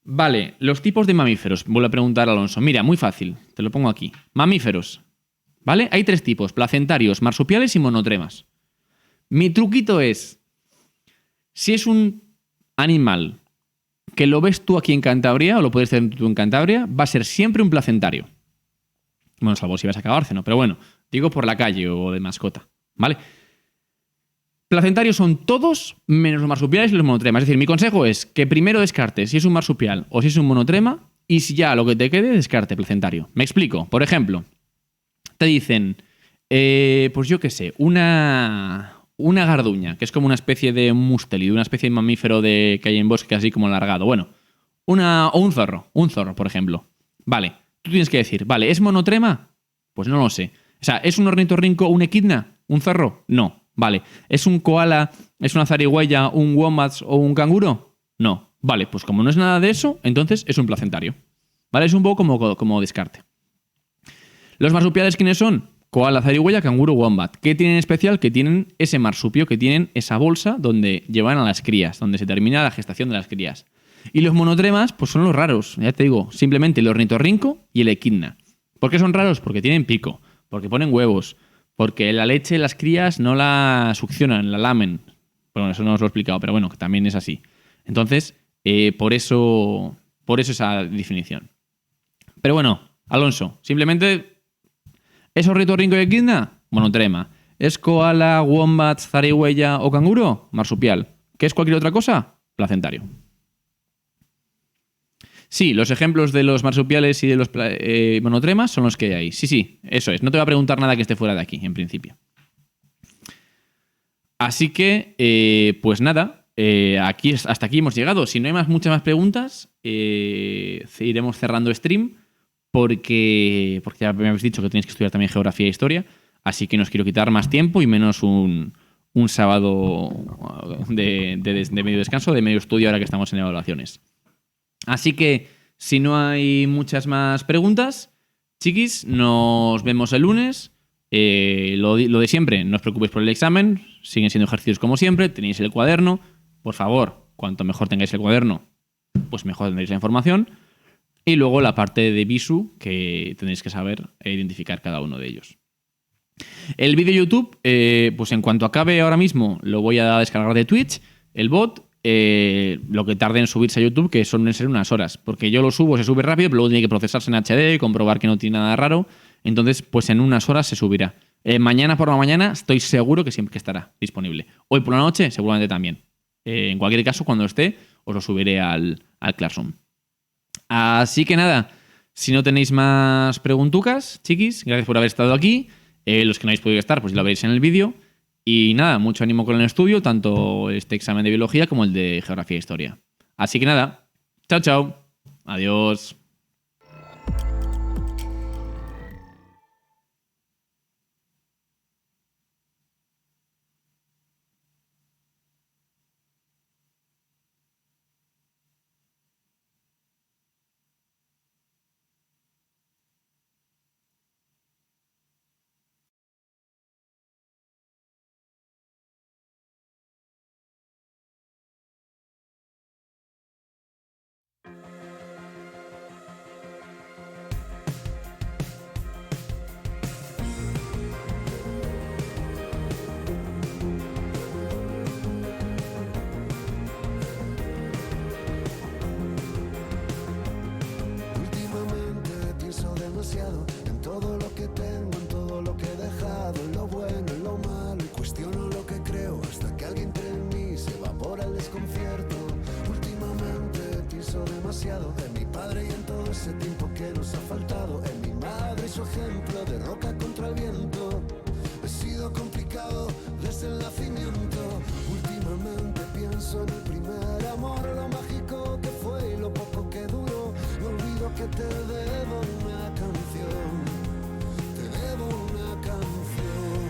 [SPEAKER 3] Vale, los tipos de mamíferos. Vuelvo a preguntar a Alonso. Mira, muy fácil, te lo pongo aquí. Mamíferos, ¿vale? Hay 3 tipos, placentarios, marsupiales y monotremas. Mi truquito es, si es un animal que lo ves tú aquí en Cantabria, o lo puedes tener tú en Cantabria, va a ser siempre un placentario. Bueno, salvo si vas a Bárceno, pero bueno, digo por la calle o de mascota, ¿vale? Placentarios son todos menos los marsupiales y los monotremas. Es decir, mi consejo es que primero descartes si es un marsupial o si es un monotrema y si ya lo que te quede, descarte placentario. Me explico. Por ejemplo, te dicen, pues yo qué sé, una garduña, que es como una especie de mustelid, una especie de mamífero que hay en bosque así como alargado. Bueno, o un zorro, por ejemplo. Vale, tú tienes que decir, vale, ¿es monotrema? Pues no lo sé. O sea, ¿es un ornitorrinco, un equidna, un zorro? No. Vale, ¿es un koala, es una zarigüeya, un wombat o un canguro? No. Vale, pues como no es nada de eso, entonces es un placentario. ¿Vale? Es un poco como descarte. ¿Los marsupiales quiénes son? Koala, zarigüeya, canguro, wombat. ¿Qué tienen en especial? Que tienen ese marsupio, que tienen esa bolsa donde llevan a las crías, donde se termina la gestación de las crías. Y los monotremas, pues son los raros, ya te digo, simplemente el ornitorrinco y el equidna. ¿Por qué son raros? Porque tienen pico, porque ponen huevos, porque la leche las crías no la succionan, la lamen. Bueno, eso no os lo he explicado, pero bueno, que también es así. Entonces, por eso esa definición. Pero bueno, Alonso, simplemente ¿es ornitorrinco y equidna? Monotrema. ¿Es koala, wombat, zarigüeya o canguro? Marsupial. ¿Qué es cualquier otra cosa? Placentario. Sí, los ejemplos de los marsupiales y de los monotremas son los que hay. Sí, eso es. No te voy a preguntar nada que esté fuera de aquí, en principio. Así que, pues nada, hasta aquí hemos llegado. Si no hay muchas más preguntas, iremos cerrando stream porque ya me habéis dicho que tenéis que estudiar también geografía e historia, así que no os quiero quitar más tiempo y menos un sábado de medio descanso, de medio estudio ahora que estamos en evaluaciones. Así que, si no hay muchas más preguntas, chiquis, nos vemos el lunes. Lo de siempre, no os preocupéis por el examen, siguen siendo ejercicios como siempre, tenéis el cuaderno. Por favor, cuanto mejor tengáis el cuaderno, pues mejor tendréis la información. Y luego la parte de Visu, que tendréis que saber identificar cada uno de ellos. El vídeo YouTube, pues en cuanto acabe ahora mismo, lo voy a descargar de Twitch, el bot. Lo que tarde en subirse a YouTube, que suelen ser unas horas, porque yo lo subo, se sube rápido, pero luego tiene que procesarse en HD, comprobar que no tiene nada raro, entonces pues en unas horas se subirá. Mañana por la mañana estoy seguro que siempre estará disponible. Hoy por la noche seguramente también. En cualquier caso, cuando esté, os lo subiré al Classroom. Así que nada, si no tenéis más preguntucas, chiquis, gracias por haber estado aquí. Los que no habéis podido estar, pues lo veréis en el vídeo. Y nada, mucho ánimo con el estudio, tanto este examen de biología como el de geografía e historia. Así que nada, chao, chao. Adiós.
[SPEAKER 4] En todo lo que tengo, en todo lo que he dejado, en lo bueno, en lo malo, y cuestiono lo que creo hasta que alguien entre en mí se evapora el desconcierto. Últimamente pienso demasiado en mi padre y en todo ese tiempo que nos ha faltado, en mi madre y su ejemplo de roca contra el viento. He sido complicado desde el nacimiento. Últimamente pienso en el primer amor, lo mágico que fue y lo poco que duró. No olvido que te debo una canción, te debo una canción.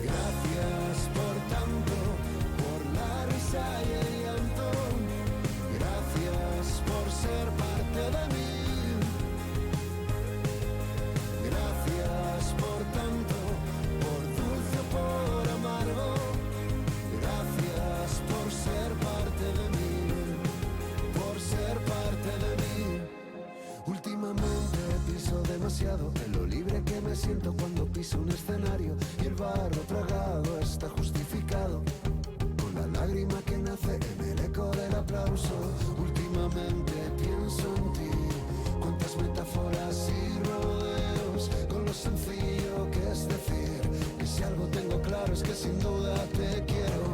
[SPEAKER 4] Gracias por tanto, por la risa y el llanto. Gracias por ser parte de mí. Gracias por tanto, por dulce claro es que sin duda te quiero.